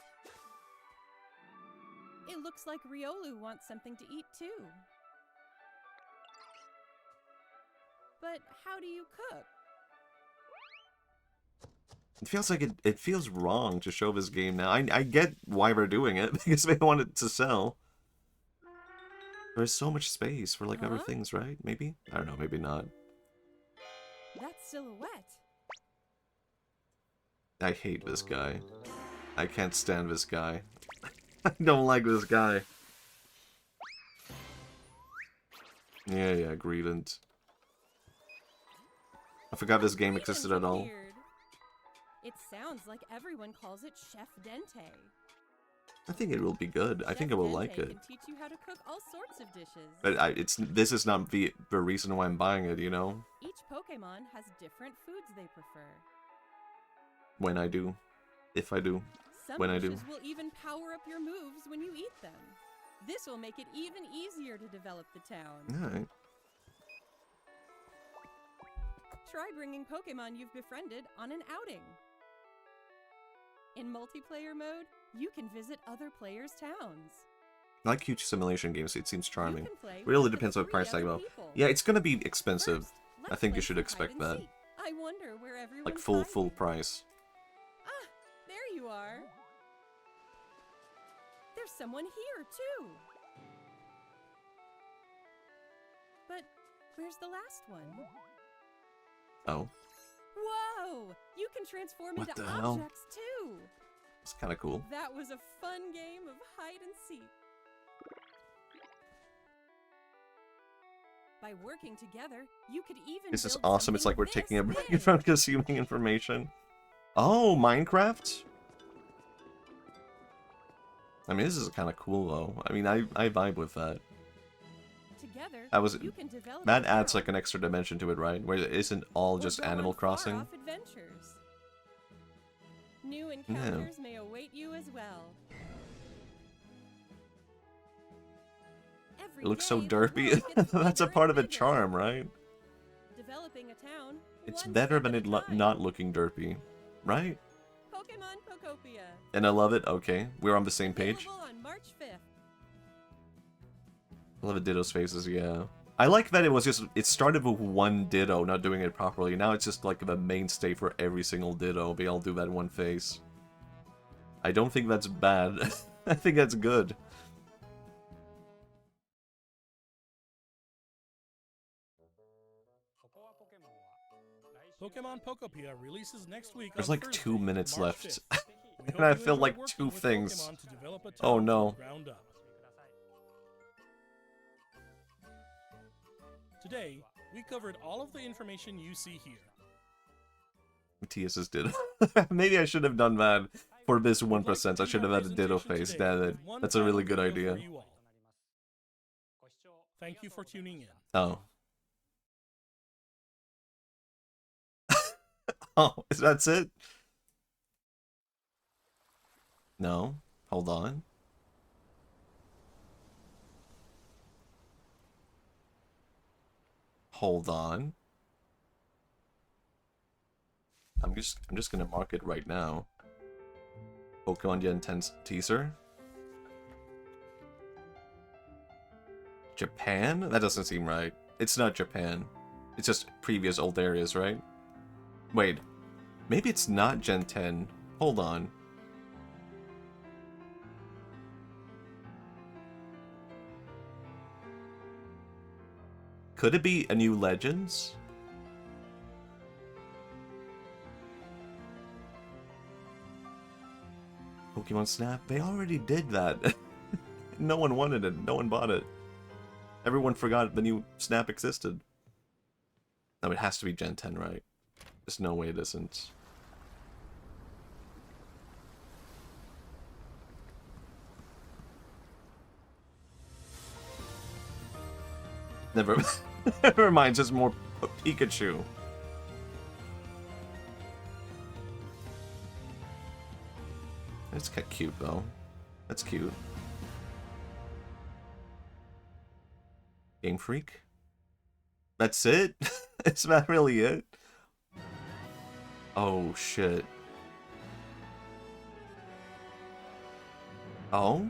It looks like Riolu wants something to eat too. But how do you cook? It feels like it feels wrong to show this game now. I get why we're doing it, because they want it to sell. There's so much space for like other Huh? things, right? Maybe? I don't know, maybe not. That silhouette. I hate this guy. I can't stand this guy. I don't like this guy. Yeah, Greedent. I forgot this game existed at all. Appeared. It sounds like everyone calls it Chef Dente. I think it will be good. I think I Chef will Dente like it. can teach you how to cook all sorts of dishes. But this is not the reason why I'm buying it, you know? Each Pokemon has different foods they prefer. When I do. If I do. Some When I do. dishes will even power up your moves when you eat them. This will make it even easier to develop the town. Alright. Try bringing Pokemon you've befriended on an outing. In multiplayer mode, you can visit other players' towns. I like huge simulation games, it seems charming. You can play Really with depends up what to price 3 tag other though. people. Yeah, it's gonna be expensive. First, I let's think you play should some expect hide and that. seek. I wonder where everyone's Like full hiding. price. Ah, there you are. There's someone here too. But where's the last one? Oh. Whoa! You can transform What into the hell? objects too. It's kinda cool. That was a fun game of hide and seek. By working together, you could even This is build awesome, it's something like we're this taking a break big. from consuming information. Oh, Minecraft? I mean, this is kinda cool though. I mean, I vibe with that. Together, That was you can develop that a adds world like an extra dimension to it, right? Where it isn't all or just go on Animal Crossing. far-off adventures. New encounters may await you as well. Every It looks so day, the derpy. world gets That's a bigger part and of its bigger. charm, right? Developing a town. It's one better step than at it a time. not looking derpy, right? Pokemon Pokopia. And I love it. Okay, we're on the same page. Available on March 5th. I love Ditto's faces, yeah. I like that it started with one Ditto not doing it properly. Now it's just like the mainstay for every single Ditto. They all do that one face. I don't think that's bad. I think that's good. Pokemon Pokopia releases next week. There's on like Thursday, 2 minutes March left. 5th. We And I hope you feel enjoy like working 2 with things. Pokemon to develop a Oh town no. from the ground up. Today, we covered all of the information you see here. Matthias's Ditto. Maybe I should have done that for this 1%. I should have had a Ditto face. Damn it. That's a really good idea. Thank you for tuning in. Oh. Oh, that's it? No. Hold on. Hold on. I'm just gonna mark it right now. Pokemon Gen 10 teaser. Japan? That doesn't seem right. It's not Japan. It's just previous old areas, right? Wait. Maybe it's not Gen 10. Hold on. Could it be a new Legends? Pokemon Snap? They already did that. No one wanted it. No one bought it. Everyone forgot the new Snap existed. No, it has to be Gen 10, right? There's no way it isn't. Never mind, just more Pikachu. It's kind of cute, though. That's cute. Game Freak? That's it? Is that really it? Oh, shit. Oh?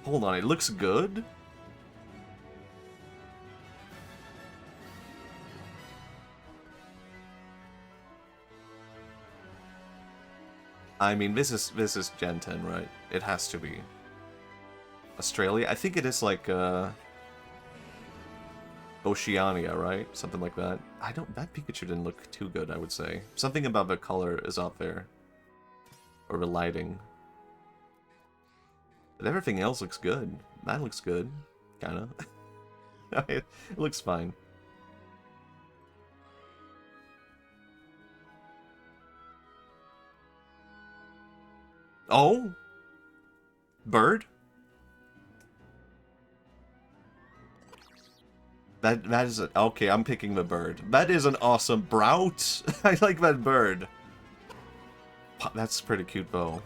Hold on, it looks good? I mean, this is Gen 10, right? It has to be. Australia? I think it is like, Oceania, right? Something like that. That Pikachu didn't look too good, I would say. Something about the color is out there. Or the lighting. But everything else looks good. That looks good. Kinda. It looks fine. Oh? Bird? That is okay, I'm picking the bird. That is an awesome Brout. I like that bird. That's pretty cute though.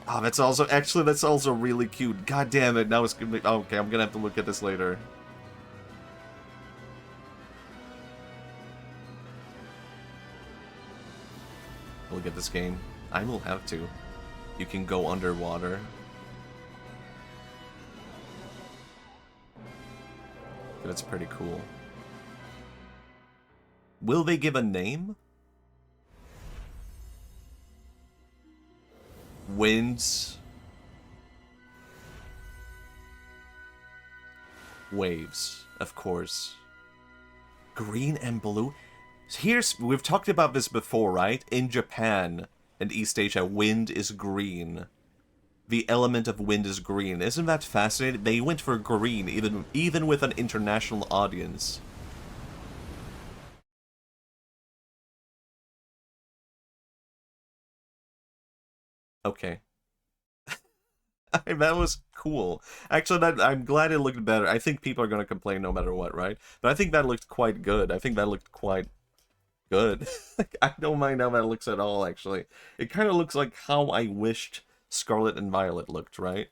Oh, that's also really cute. God damn it, now it's gonna be okay, I'm gonna have to look at this later. Look at this game. I will have to. You can go underwater. That's pretty cool. Will they give a name? Winds. Waves, of course. Green and blue. We've talked about this before, right? In Japan and East Asia, wind is green. The element of wind is green. Isn't that fascinating? They went for green, even with an international audience. Okay. That was cool. Actually, I'm glad it looked better. I think people are going to complain no matter what, right? But I think that looked quite good. I think that looked quite good. I don't mind how that looks at all, actually. It kind of looks like how I wished Scarlet and Violet looked, right?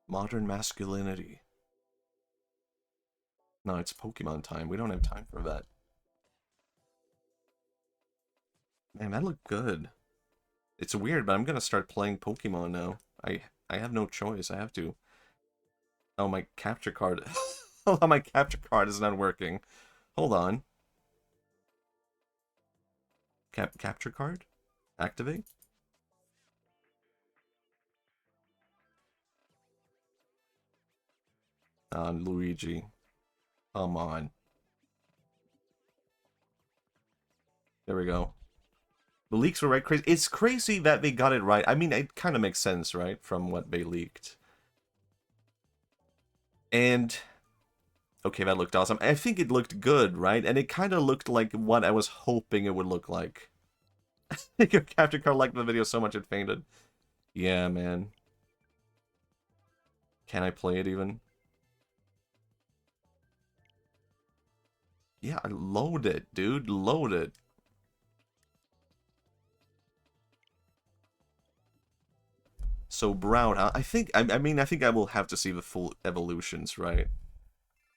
Modern masculinity. No, it's Pokemon time. We don't have time for that. Man, that looked good. It's weird, but I'm gonna start playing Pokemon now. I have no choice. I have to. Oh, my capture card. Oh, my capture card is not working. Hold on. Capture card? Activate? Luigi. Come on. There we go. The leaks were right crazy. It's crazy that they got it right. I mean, it kind of makes sense, right? From what they leaked. And... okay, that looked awesome. I think it looked good, right? And it kind of looked like what I was hoping it would look like. Your capture card liked the video so much it fainted. Yeah, man. Can I play it even? Yeah, load it, dude. Load it. So Brown, I think I think I will have to see the full evolutions, right?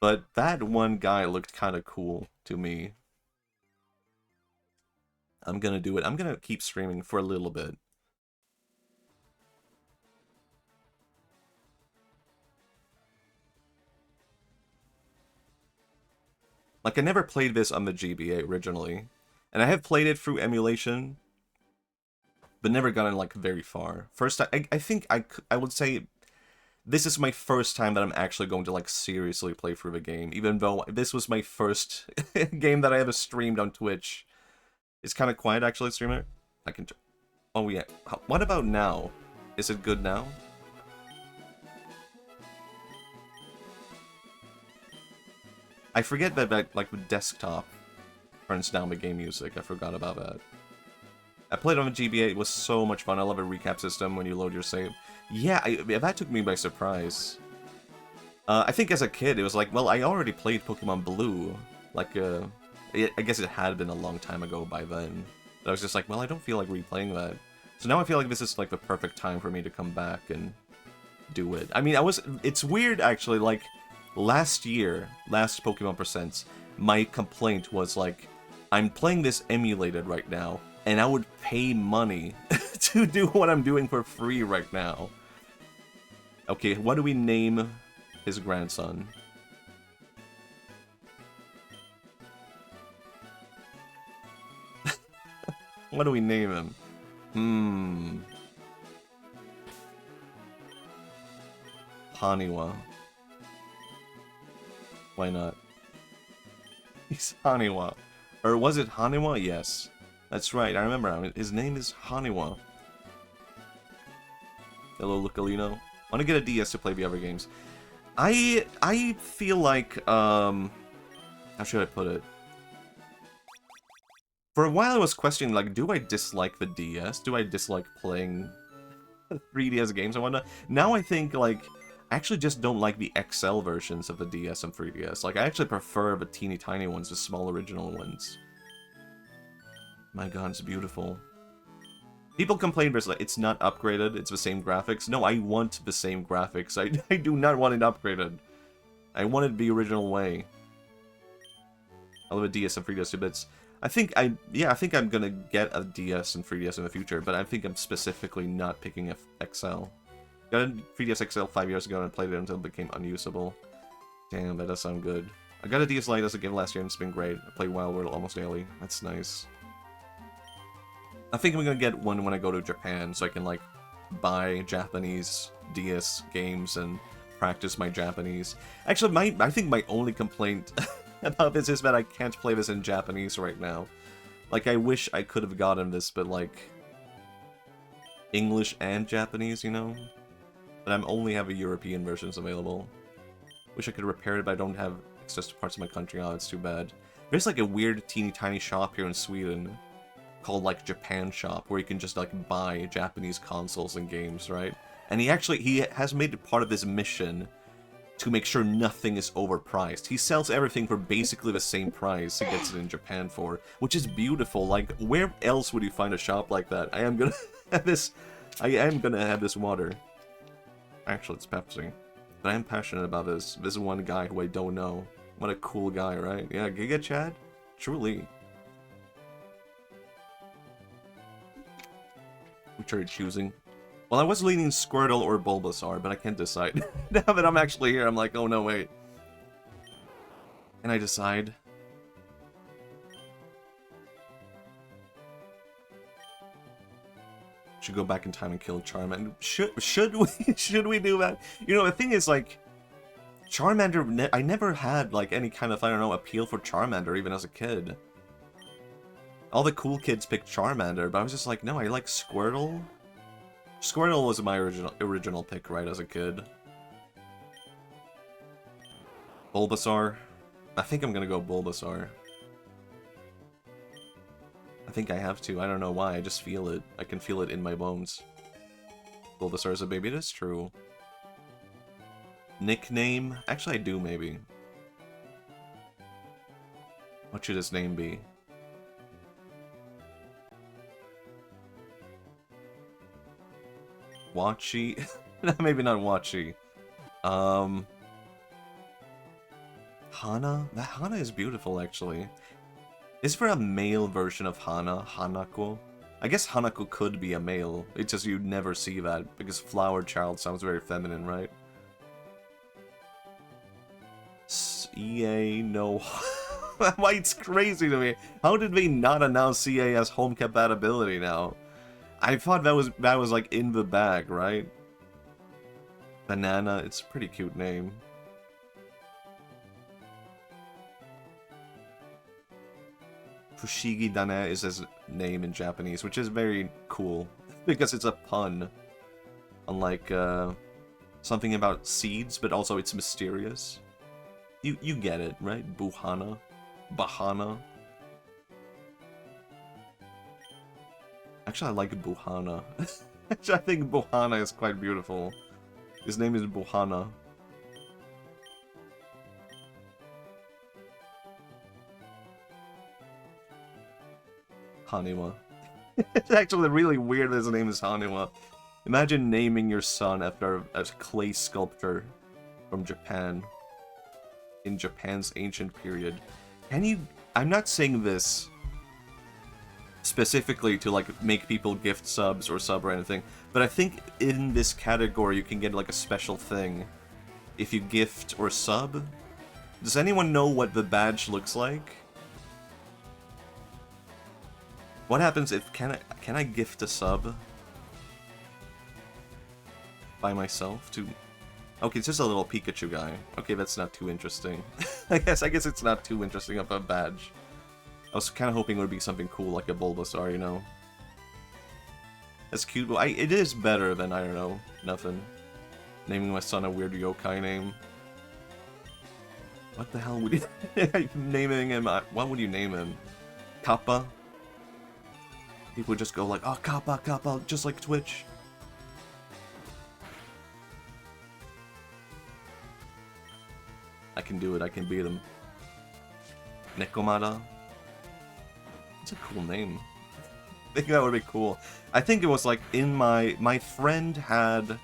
But that one guy looked kind of cool to me. I'm gonna do it. I'm gonna keep streaming for a little bit. Like, I never played this on the GBA originally. And I have played it through emulation, but never gotten, like, very far. First, I think I would say this is my first time that I'm actually going to, like, seriously play through the game, even though this was my first game that I ever streamed on Twitch. It's kind of quiet, actually, streamer. I can... oh, yeah. What about now? Is it good now? I forget that, like, with desktop turns down the game music. I forgot about that. I played on the GBA. It was so much fun. I love a recap system when you load your save. Yeah, that took me by surprise. I think as a kid, it was like, well, I already played Pokemon Blue. Like, I guess it had been a long time ago by then. But I was just like, well, I don't feel like replaying that. So now I feel like this is like the perfect time for me to come back and do it. I mean, it's weird actually, like, last Pokemon Presents, my complaint was like, I'm playing this emulated right now, and I would pay money to do what I'm doing for free right now. Okay, what do we name his grandson? What do we name him? Haniwa. Why not? He's Haniwa. Or was it Haniwa? Yes. That's right, I remember him. His name is Haniwa. Hello, Lucalino. I want to get a DS to play the other games. I feel like, how should I put it? For a while I was questioning, like, do I dislike the DS? Do I dislike playing 3DS games and whatnot? Now I think, like, I actually just don't like the XL versions of the DS and 3DS. Like, I actually prefer the teeny tiny ones, the small original ones. My god, it's beautiful. People complain because like, it's not upgraded, it's the same graphics. No, I want the same graphics. I do not want it upgraded. I want it the original way. I love a DS and 3DS 2-bits. I think I'm gonna get a DS and 3DS in the future, but I think I'm specifically not picking a XL. Got a 3DS XL 5 years ago and played it until it became unusable. Damn, that does sound good. I got a DS Lite as a gift last year and it's been great. I play Wild World almost daily. That's nice. I think I'm gonna get one when I go to Japan, so I can, like, buy Japanese DS games and practice my Japanese. Actually, I think my only complaint about this is that I can't play this in Japanese right now. Like, I wish I could have gotten this, but, like, English and Japanese, you know? But I only have a European versions available. Wish I could repair it, but I don't have access to parts of my country. Oh, it's too bad. There's, like, a weird teeny tiny shop here in Sweden called, like, Japan Shop, where you can just, like, buy Japanese consoles and games, right? And he has made it part of his mission to make sure nothing is overpriced. He sells everything for basically the same price he gets it in Japan for, which is beautiful. Like, where else would you find a shop like that? I am gonna have this water. Actually, it's Pepsi. But I am passionate about this one guy who I don't know. What a cool guy, right? Yeah, Giga Chad? Truly. Which are you choosing? Well, I was leaning Squirtle or Bulbasaur, but I can't decide. Now that I'm actually here, I'm like, oh no, wait. Can I decide? Should go back in time and kill Charmander. Should we do that? You know, the thing is, like, Charmander, I never had, like, any kind of, I don't know, appeal for Charmander, even as a kid. All the cool kids picked Charmander, but I was just like, no, I like Squirtle. Squirtle was my original pick, right, as a kid. Bulbasaur. I think I'm gonna go Bulbasaur. I think I have to. I don't know why. I just feel it. I can feel it in my bones. Bulbasaur is a baby. That's true. Nickname? Actually, I do, maybe. What should his name be? Wachi? Maybe not Wachi. Hana? That Hana is beautiful, actually. Is there a male version of Hana? Hanako? I guess Hanako could be a male. It's just you'd never see that, because Flower Child sounds very feminine, right? EA, no. Why, it's crazy to me. How did they not announce CA as home compatibility now? I thought that was like in the bag, right? Banana, it's a pretty cute name. Fushigi Dane is his name in Japanese, which is very cool because it's a pun. Unlike something about seeds, but also it's mysterious. You get it, right? Buhana, Bahana. Actually, I like Buhana. Actually, I think Buhana is quite beautiful. His name is Buhana. Haniwa. It's actually really weird that his name is Hanuma. Imagine naming your son after a clay sculptor from Japan. In Japan's ancient period. Can you... I'm not saying this specifically to, like, make people gift subs or sub or anything, but I think in this category you can get, like, a special thing if you gift or sub. Does anyone know what the badge looks like? What happens if... Can I gift a sub? By myself to... Okay, it's just a little Pikachu guy. Okay, that's not too interesting. I guess it's not too interesting of a badge. I was kind of hoping it would be something cool like a Bulbasaur, you know? That's cute, but it is better than, I don't know, nothing. Naming my son a weird yokai name. What the hell would you... naming him... What would you name him? Kappa? People would just go like, oh, Kappa, Kappa, just like Twitch. I can do it, I can beat him. Nekomata. It's a cool name. I think that would be cool. I think it was like in my friend had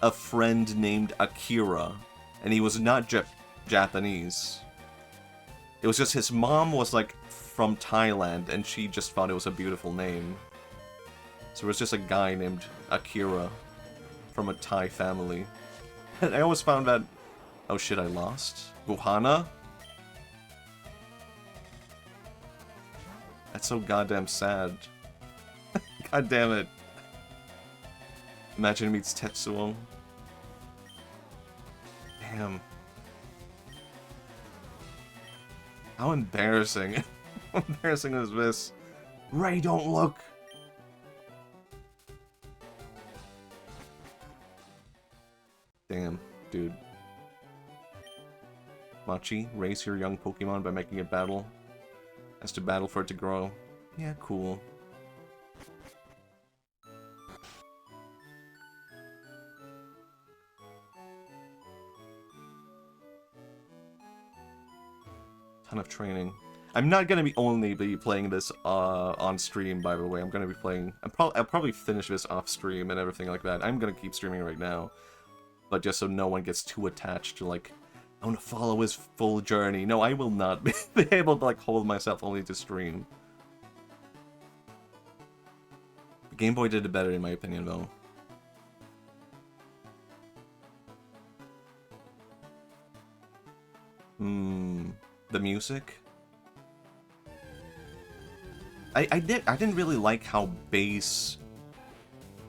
a friend named Akira, and he was not Japanese. It was just his mom was like from Thailand, and she just thought it was a beautiful name. So it was just a guy named Akira from a Thai family. And I always found that... Oh shit, I lost? Buhana? That's so goddamn sad. God damn it. Imagine it meets Tetsuo. Damn. How embarrassing. How embarrassing is this? Ray, don't look! Damn, dude. Machi, raise your young Pokemon by making it battle. Has to battle for it to grow. Yeah, cool. Ton of training. I'm not gonna be only playing this on stream, by the way. I'm gonna be playing... I'll probably finish this off stream and everything like that. I'm gonna keep streaming right now. But just so no one gets too attached to, like, I want to follow his full journey. No, I will not be able to, like, hold myself only to stream. Game Boy did it better, in my opinion, though. The music? I didn't really like how bass...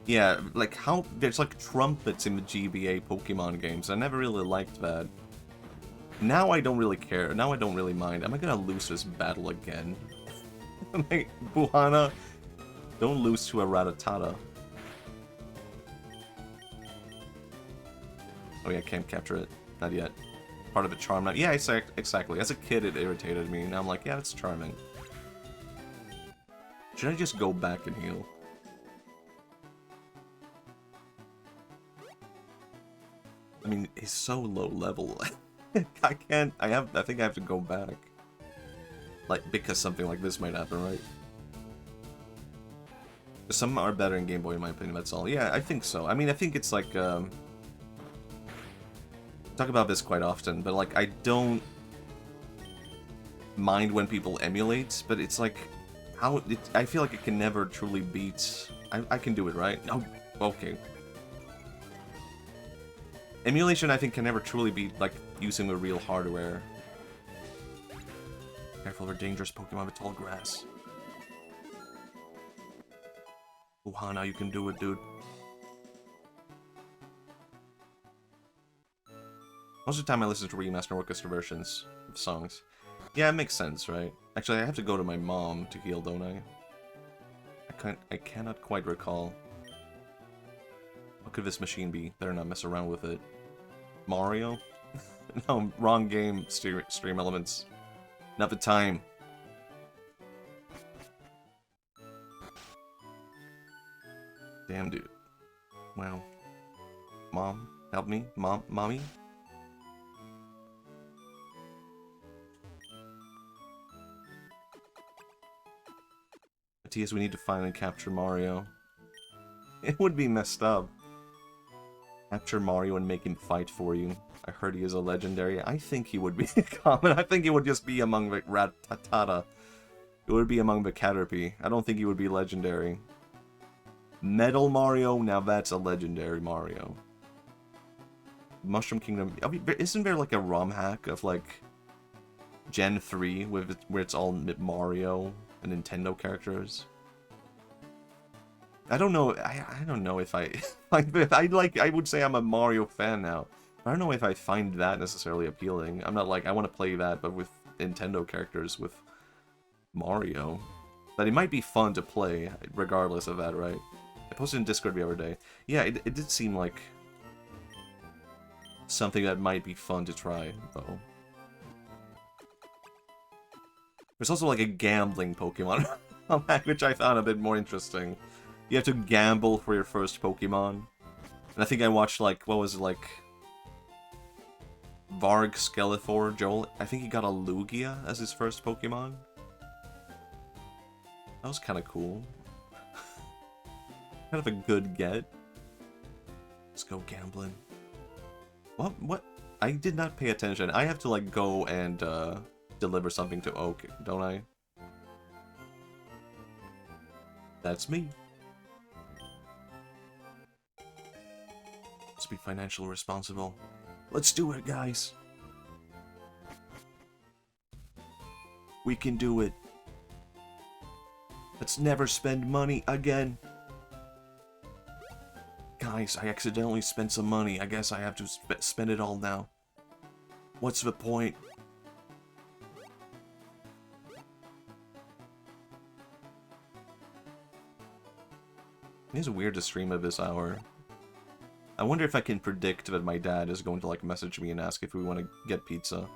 Yeah, like how there's like trumpets in the GBA Pokemon games. I never really liked that. Now I don't really care. Now I don't really mind. Am I gonna lose this battle again? Like, Buhana, don't lose to a Rattata. Oh yeah, I can't capture it. Not yet. Part of the charm now. Yeah, exactly. As a kid, it irritated me. Now I'm like, yeah, it's charming. Should I just go back and heal? I mean, he's so low level. I can't. I think I have to go back. Like, because something like this might happen, right? Some are better in Game Boy, in my opinion, that's all. Yeah, I think so. I mean, I think it's like, talk about this quite often, but like, I don't mind when people emulate, but it's like, I feel like it can never truly beat... I can do it, right? Oh, okay. Emulation, I think, can never truly beat, like, using the real hardware. Careful of dangerous Pokemon with tall grass. Ohana, you can do it, dude. Most of the time I listen to remaster orchestra versions of songs. Yeah, it makes sense, right? Actually, I have to go to my mom to heal, don't I? I cannot quite recall. What could this machine be? Better not mess around with it. Mario? No, wrong game, stream elements. Not the time. Damn, dude. Wow. Mom, help me? Mommy? Matthias, we need to finally capture Mario. It would be messed up. Capture Mario and make him fight for you. I heard he is a legendary. I think he would be common. I think he would just be among the Rattata. It would be among the Caterpie. I don't think he would be legendary. Metal Mario, now that's a legendary Mario. Mushroom Kingdom. I mean, isn't there like a ROM hack of like Gen 3 with where it's all Mario and Nintendo characters? I don't know. I don't know if I I would say I'm a Mario fan now. I don't know if I find that necessarily appealing. I'm not like I want to play that, but with Nintendo characters with Mario. But it might be fun to play regardless of that, right? I posted in Discord the other day. Yeah, it did seem like something that might be fun to try, though. There's also like a gambling Pokemon, which I found a bit more interesting. You have to gamble for your first Pokemon. And I think I watched like, what was it, like Varg Skeletor, Joel. I think he got a Lugia as his first Pokemon. That was kind of cool. Kind of a good get. Let's go gambling. What? I did not pay attention. I have to like go and deliver something to Oak, don't I? That's me. Let's be financially responsible. Let's do it, guys. We can do it. Let's never spend money again. Guys, I accidentally spent some money. I guess I have to spend it all now. What's the point? It's weird to stream at this hour. I wonder if I can predict that my dad is going to like message me and ask if we want to get pizza.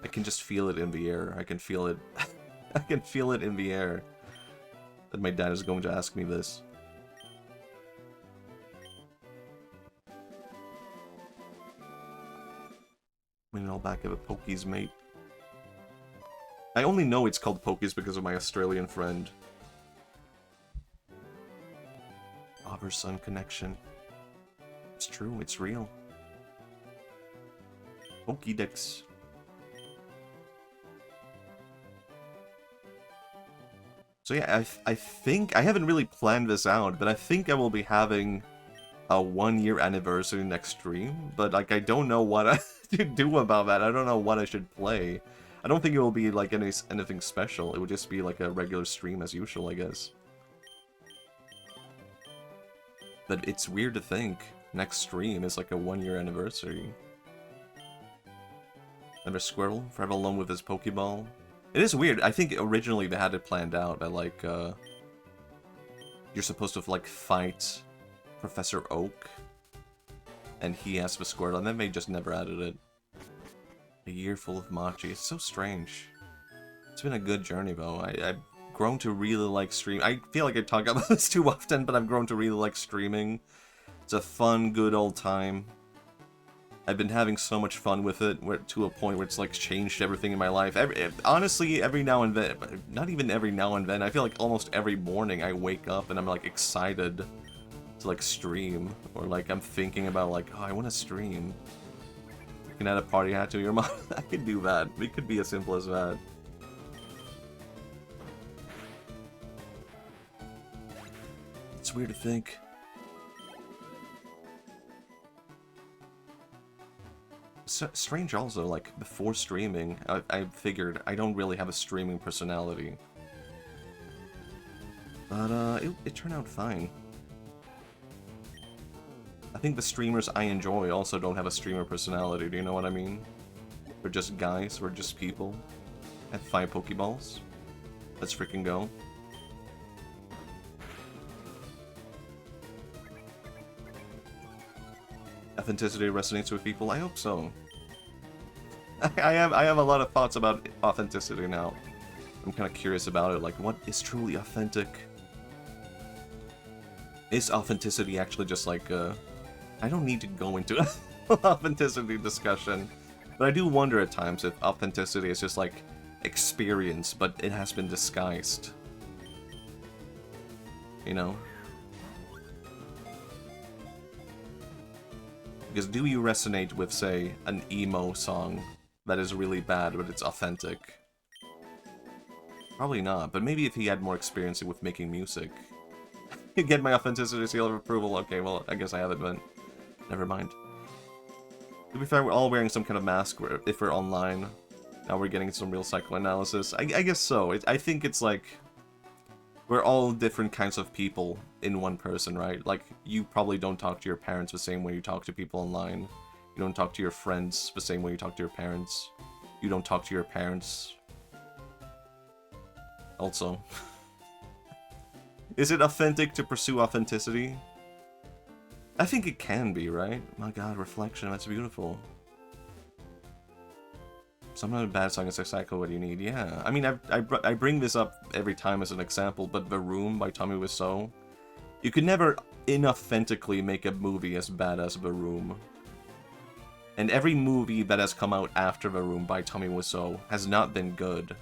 I can just feel it in the air. I can feel it. I can feel it in the air that my dad is going to ask me this. Winning all back of a Pokies, mate. I only know it's called Pokies because of my Australian friend. Father-son connection. It's true, it's real. Pokédex. So yeah, I think, I haven't really planned this out, but I think I will be having a 1-year anniversary next stream, but like I don't know what I should do about that. I don't know what I should play. I don't think it will be like anything special. It would just be like a regular stream as usual, I guess. But it's weird to think next stream is like a 1-year anniversary. Another squirrel, forever alone with his Pokeball. It is weird. I think originally they had it planned out that like you're supposed to like fight Professor Oak, and he has the Squirtle, and then they just never added it. A year full of Machi. It's so strange. It's been a good journey though. I've grown to really like stream. I feel like I talk about this too often, but I've grown to really like streaming. It's a fun, good old time. I've been having so much fun with it, to a point where it's like changed everything in my life. Honestly, every now and then, not even every now and then, I feel like almost every morning I wake up and I'm like excited to like stream, or like I'm thinking about like, oh, I want to stream. You can add a party hat to your mom. I could do that. It could be as simple as that. It's weird to think. Strange also, like, before streaming, I figured I don't really have a streaming personality. But, it turned out fine. I think the streamers I enjoy also don't have a streamer personality, do you know what I mean? We're just guys, we're just people. I have 5 Pokeballs. Let's freaking go. Authenticity resonates with people? I hope so. I have a lot of thoughts about authenticity now. I'm kind of curious about it, like what is truly authentic? Is authenticity actually just like I don't need to go into an authenticity discussion, but I do wonder at times if authenticity is just like experience, but it has been disguised you know? Because do you resonate with, say, an emo song that is really bad, but it's authentic? Probably not, but maybe if he had more experience with making music. You get my authenticity seal of approval? Okay, well, I guess I haven't been. Never mind. To be fair, we're all wearing some kind of mask if we're online. Now we're getting some real psychoanalysis. I guess so. I think it's like... We're all different kinds of people in one person, right? Like, you probably don't talk to your parents the same way you talk to people online. You don't talk to your friends the same way you talk to your parents. You don't talk to your parents. Also. Is it authentic to pursue authenticity? I think it can be, right? My god, reflection, that's beautiful. Sometimes a bad song is exactly what you need. Yeah, I mean, I bring this up every time as an example, but The Room by Tommy Wiseau, you could never inauthentically make a movie as bad as The Room. And every movie that has come out after The Room by Tommy Wiseau has not been good,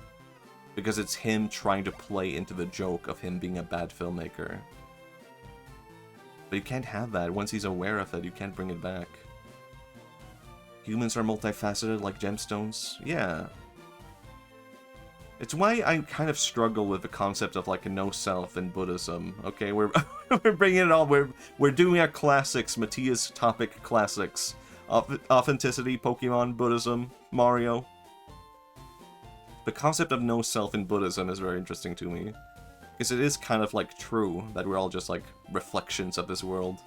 because it's him trying to play into the joke of him being a bad filmmaker. But you can't have that. Once he's aware of it, you can't bring it back. Humans are multifaceted like gemstones? Yeah. It's why I kind of struggle with the concept of like a no-self in Buddhism. Okay, we're we're bringing it all. We're doing our classics, Matthias topic classics. Authenticity, Pokemon, Buddhism, Mario. The concept of no-self in Buddhism is very interesting to me. Because it is kind of like true that we're all just like reflections of this world.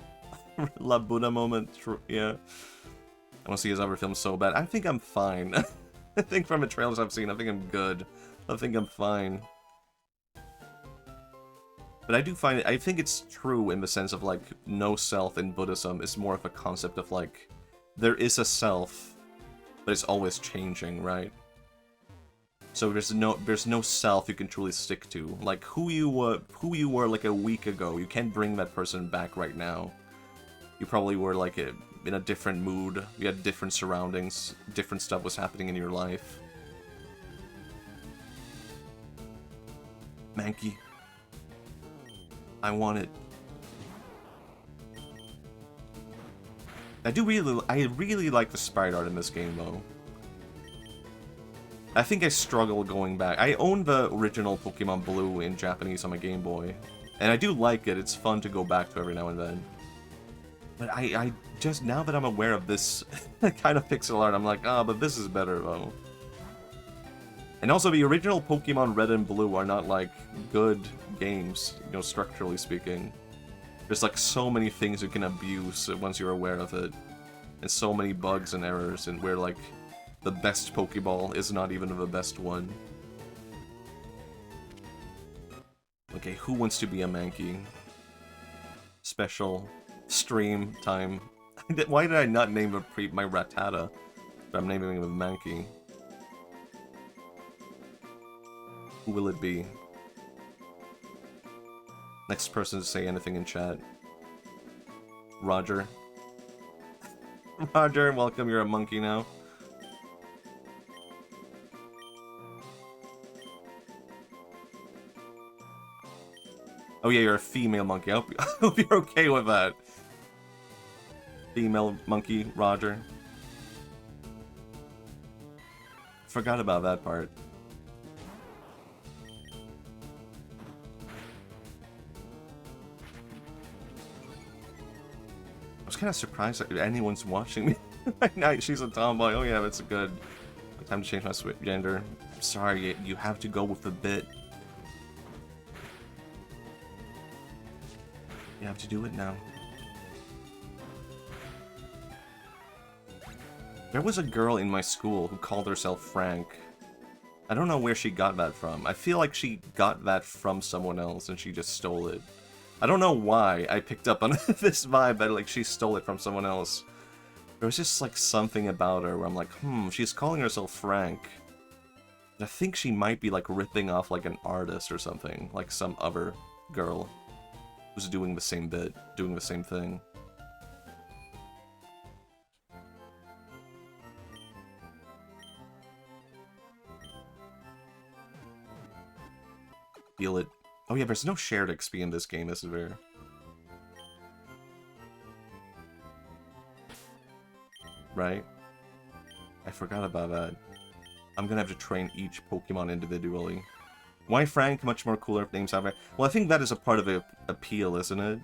La Buddha moment, yeah. I want to see his other films so bad. I think I'm fine. I think from the trailers I've seen, I think I'm good. I think I'm fine. But I do find it, I think it's true in the sense of like, no self in Buddhism is more of a concept of like, there is a self, but it's always changing, right? So there's no self you can truly stick to. Like who you were like a week ago, you can't bring that person back right now. You probably were like in a different mood, you had different surroundings, different stuff was happening in your life. Mankey. I want it. I really like the sprite art in this game though. I think I struggle going back. I own the original Pokemon Blue in Japanese on my Game Boy. And I do like it, it's fun to go back to every now and then. But I just, now that I'm aware of this kind of pixel art, I'm like, ah, but this is better though. And also the original Pokemon Red and Blue are not like good games, you know, structurally speaking. There's like so many things you can abuse once you're aware of it. And so many bugs and errors, and where like the best Pokeball is not even the best one. Okay, who wants to be a Mankey? Special stream time. Why did I not name my Rattata? But I'm naming him a Mankey. Who will it be? Next person to say anything in chat. Roger. Roger, welcome, you're a monkey now. Oh yeah, you're a female monkey. I hope you're okay with that. Female monkey, Roger. Forgot about that part. I was kind of surprised that anyone's watching me right now. She's a tomboy. Oh yeah, that's good. Time to change my gender. Sorry, you have to go with the bit. You have to do it now. There was a girl in my school who called herself Frank. I don't know where she got that from. I feel like she got that from someone else and she just stole it. I don't know why I picked up on this vibe that like she stole it from someone else. There was just like something about her where I'm like, she's calling herself Frank. I think she might be like ripping off like an artist or something, like some other girl who's doing the same bit, doing the same thing. Feel it. Oh yeah, there's no shared XP in this game, is there? Right? I forgot about that. I'm gonna have to train each Pokemon individually. Why Frank? Much more cooler if names have it. Well, I think that is a part of the appeal, isn't it?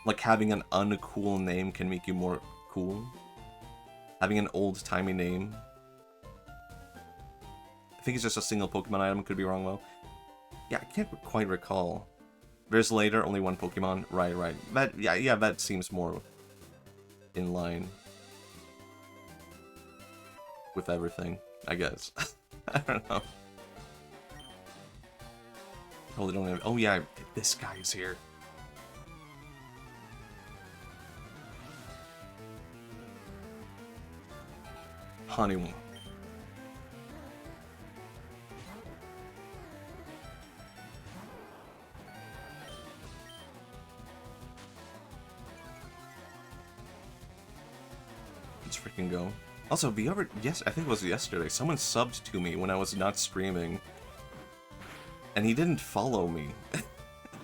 Like, having an uncool name can make you more cool. Having an old-timey name. I think it's just a single Pokemon item, could be wrong though. Yeah, I can't quite recall. There's later only one Pokemon. Right. That, yeah, that seems more in line with everything, I guess. I don't know. Totally don't have. Oh yeah, this guy's here. Honeymoon. Let's freaking go. Also, the other, yes, I think it was yesterday, someone subbed to me when I was not streaming. And he didn't follow me.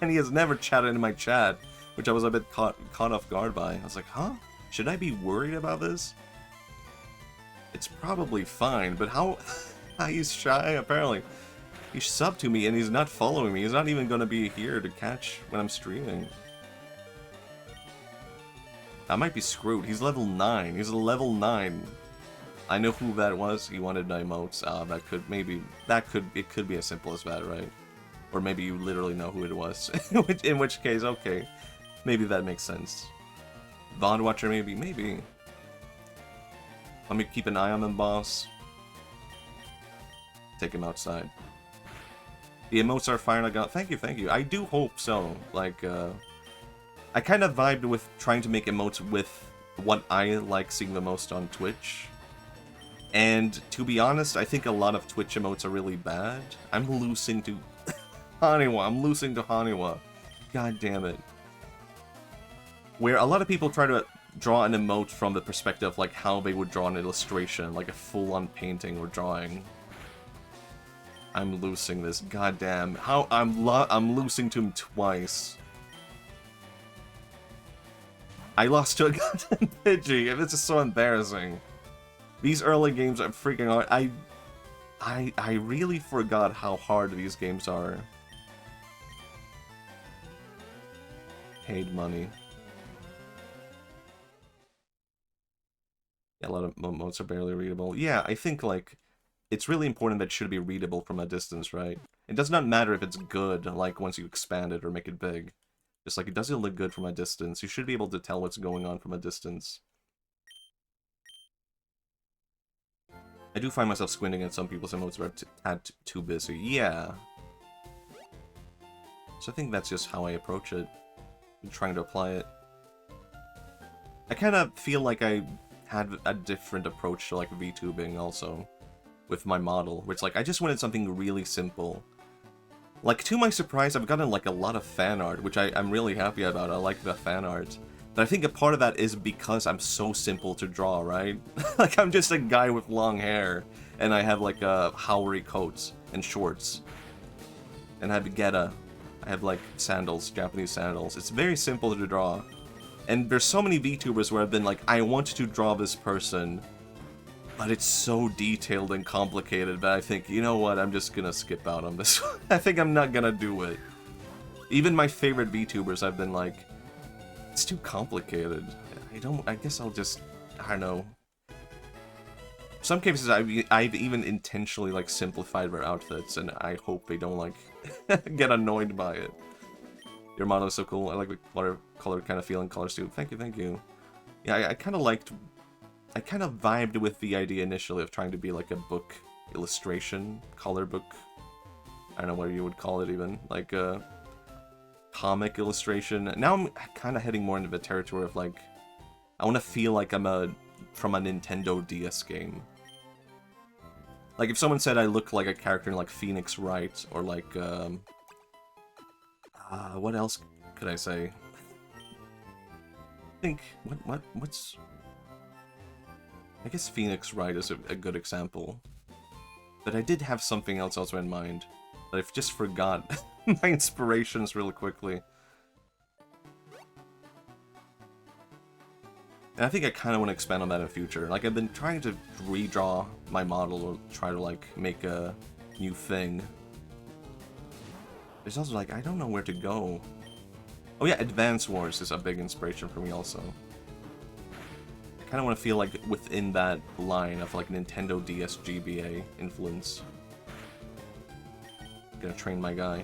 And he has never chatted in my chat, which I was a bit caught off guard by. I was like, huh? Should I be worried about this? It's probably fine, but how... he's shy, apparently. He subbed to me and he's not following me. He's not even going to be here to catch when I'm streaming. I might be screwed. He's level 9. He's a level 9. I know who that was. He wanted emotes. That could maybe... it could be as simple as that, right? Or maybe you literally know who it was. In which case, okay. Maybe that makes sense. VOD Watcher, maybe? Maybe. Let me keep an eye on him, boss. Take him outside. The emotes are firing like... Thank you. I do hope so. Like, I kind of vibed with trying to make emotes with what I like seeing the most on Twitch. And to be honest, I think a lot of Twitch emotes are really bad. I'm losing to Haniwa. I'm losing to Haniwa. God damn it. Where a lot of people try to draw an emote from the perspective of like how they would draw an illustration, like a full-on painting or drawing. I'm losing this. God damn. How I'm losing to him twice. I lost to a goddamn Pidgey. This is so embarrassing. These early games are freaking hard. I really forgot how hard these games are. Paid money. Yeah, a lot of modes are barely readable. Yeah, I think, like, it's really important that it should be readable from a distance, right? It does not matter if it's good, like, once you expand it or make it big. Just like, it doesn't look good from a distance. You should be able to tell what's going on from a distance. I do find myself squinting at some people's emotes where I'm too busy. Yeah. So I think that's just how I approach it. I'm trying to apply it. I kind of feel like I had a different approach to like VTubing also. With my model. Where it's like, I just wanted something really simple. Like, to my surprise, I've gotten like a lot of fan art, which I'm really happy about. I like the fan art. But I think a part of that is because I'm so simple to draw, right? Like, I'm just a guy with long hair, and I have, like, a Haori coat and shorts. And I have Geta. I have, like, sandals, Japanese sandals. It's very simple to draw. And there's so many VTubers where I've been like, I want to draw this person, but it's so detailed and complicated that I think, you know what, I'm just gonna skip out on this one. I think I'm not gonna do it. Even my favorite VTubers, I've been like, it's too complicated. I guess I'll just, I don't know. Some cases I've even intentionally like simplified their outfits, and I hope they don't like get annoyed by it. Your model is so cool. I like the color kind of feeling colors too. Thank you. Yeah, I kind of vibed with the idea initially of trying to be like a book illustration, color book. I don't know what you would call it even, like a comic illustration. Now I'm kind of heading more into the territory of like, I want to feel like I'm from a Nintendo DS game. Like if someone said I look like a character in like Phoenix Wright or like what else could I say? I think what's I guess Phoenix Wright is a good example. But I did have something else also in mind. But I've just forgot my inspirations really quickly. And I think I kind of want to expand on that in the future. Like, I've been trying to redraw my model or try to, like, make a new thing. There's also, like, I don't know where to go. Oh yeah, Advance Wars is a big inspiration for me also. I kind of want to feel like within that line of, like, Nintendo DS GBA influence. Gonna train my guy.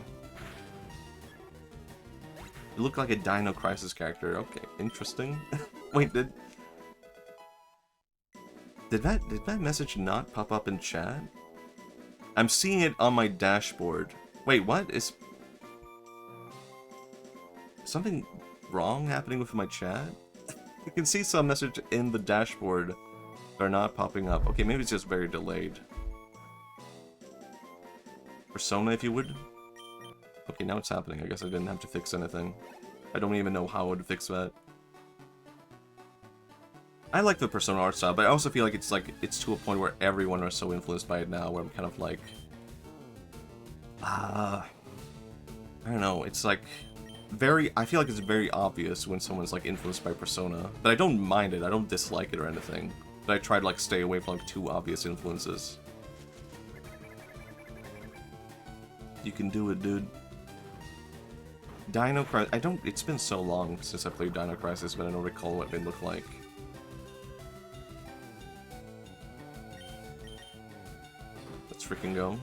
You look like a Dino Crisis character. Okay, interesting. Wait, did that message not pop up in chat? I'm seeing it on my dashboard. Wait, what? Is something wrong happening with my chat? You can see some message in the dashboard that are not popping up. Okay, maybe it's just very delayed. Persona, if you would. Okay, now it's happening. I guess I didn't have to fix anything. I don't even know how I would fix that. I like the Persona art style, but I also feel like it's to a point where everyone are so influenced by it now, where I'm kind of like, I don't know. It's like I feel like it's very obvious when someone's like influenced by Persona, but I don't mind it. I don't dislike it or anything. But I try to like stay away from like too obvious influences. You can do it, dude. Dino Crisis. It's been so long since I played Dino Crisis, but I don't recall what they look like. Let's freaking go.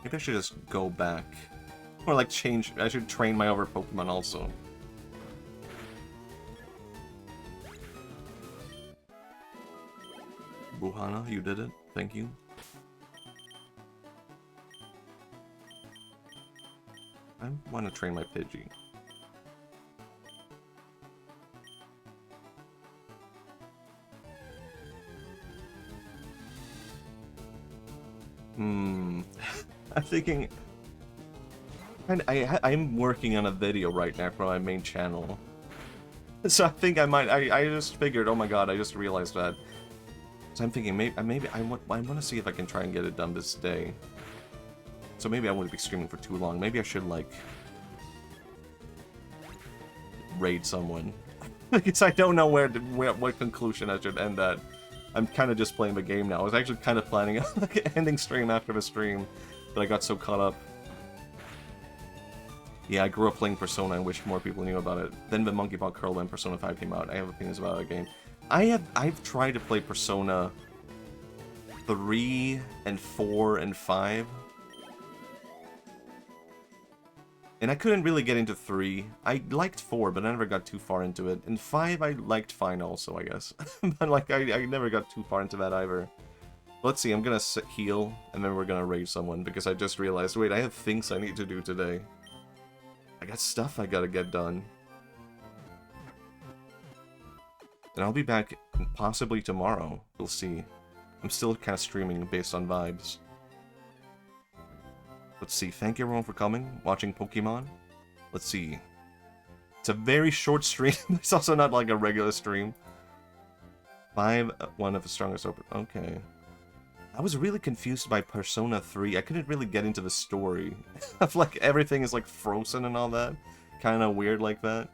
Maybe I should just go back. Or like change. I should train my other Pokemon also. Buhana, you did it. Thank you. I want to train my Pidgey. I'm thinking... I'm working on a video right now for my main channel. So I think I might... I just figured, oh my god, I just realized that. So I'm thinking, maybe I want to see if I can try and get it done this day. So maybe I won't be streaming for too long. Maybe I should, like... raid someone. Because I don't know what conclusion I should end at. I'm kind of just playing the game now. I was actually kind of planning on like, ending stream after the stream, but I got so caught up. Yeah, I grew up playing Persona and wish more people knew about it. Then the Monkey Paw Curl when Persona 5 came out. I have opinions about that game. I've tried to play Persona 3 and 4 and 5. And I couldn't really get into 3. I liked 4, but I never got too far into it. And 5 I liked fine also, I guess. But like, I never got too far into that either. Let's see, I'm gonna heal, and then we're gonna raid someone, because I just realized, wait, I have things I need to do today. I got stuff I gotta get done. And I'll be back possibly tomorrow. We'll see. I'm still kind of streaming based on vibes. Let's see, thank you everyone for coming, watching Pokemon. Let's see. It's a very short stream. It's also not like a regular stream. 5, one of the strongest open. Okay. I was really confused by Persona 3. I couldn't really get into the story. Of like everything is like frozen and all that. Kind of weird like that.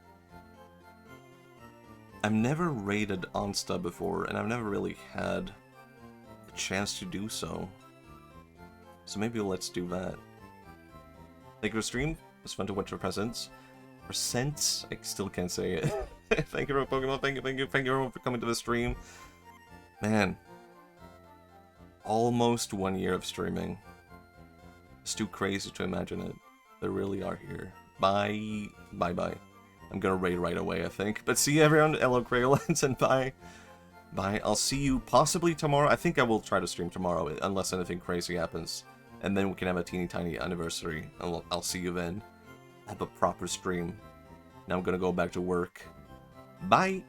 I've never raided Onsta before, and I've never really had a chance to do so. So maybe let's do that. Thank you for the stream. It was fun to watch your presents. Presents? I still can't say it. Thank you for Pokemon. Thank you everyone for coming to the stream. Man. Almost 1 year of streaming. It's too crazy to imagine it. They really are here. Bye. Bye-bye. I'm gonna raid right away, I think. But see you everyone. Hello, Crayolands, and bye. Bye. I'll see you possibly tomorrow. I think I will try to stream tomorrow, unless anything crazy happens. And then we can have a teeny tiny anniversary. I'll see you then. Have a proper stream. Now I'm gonna go back to work. Bye!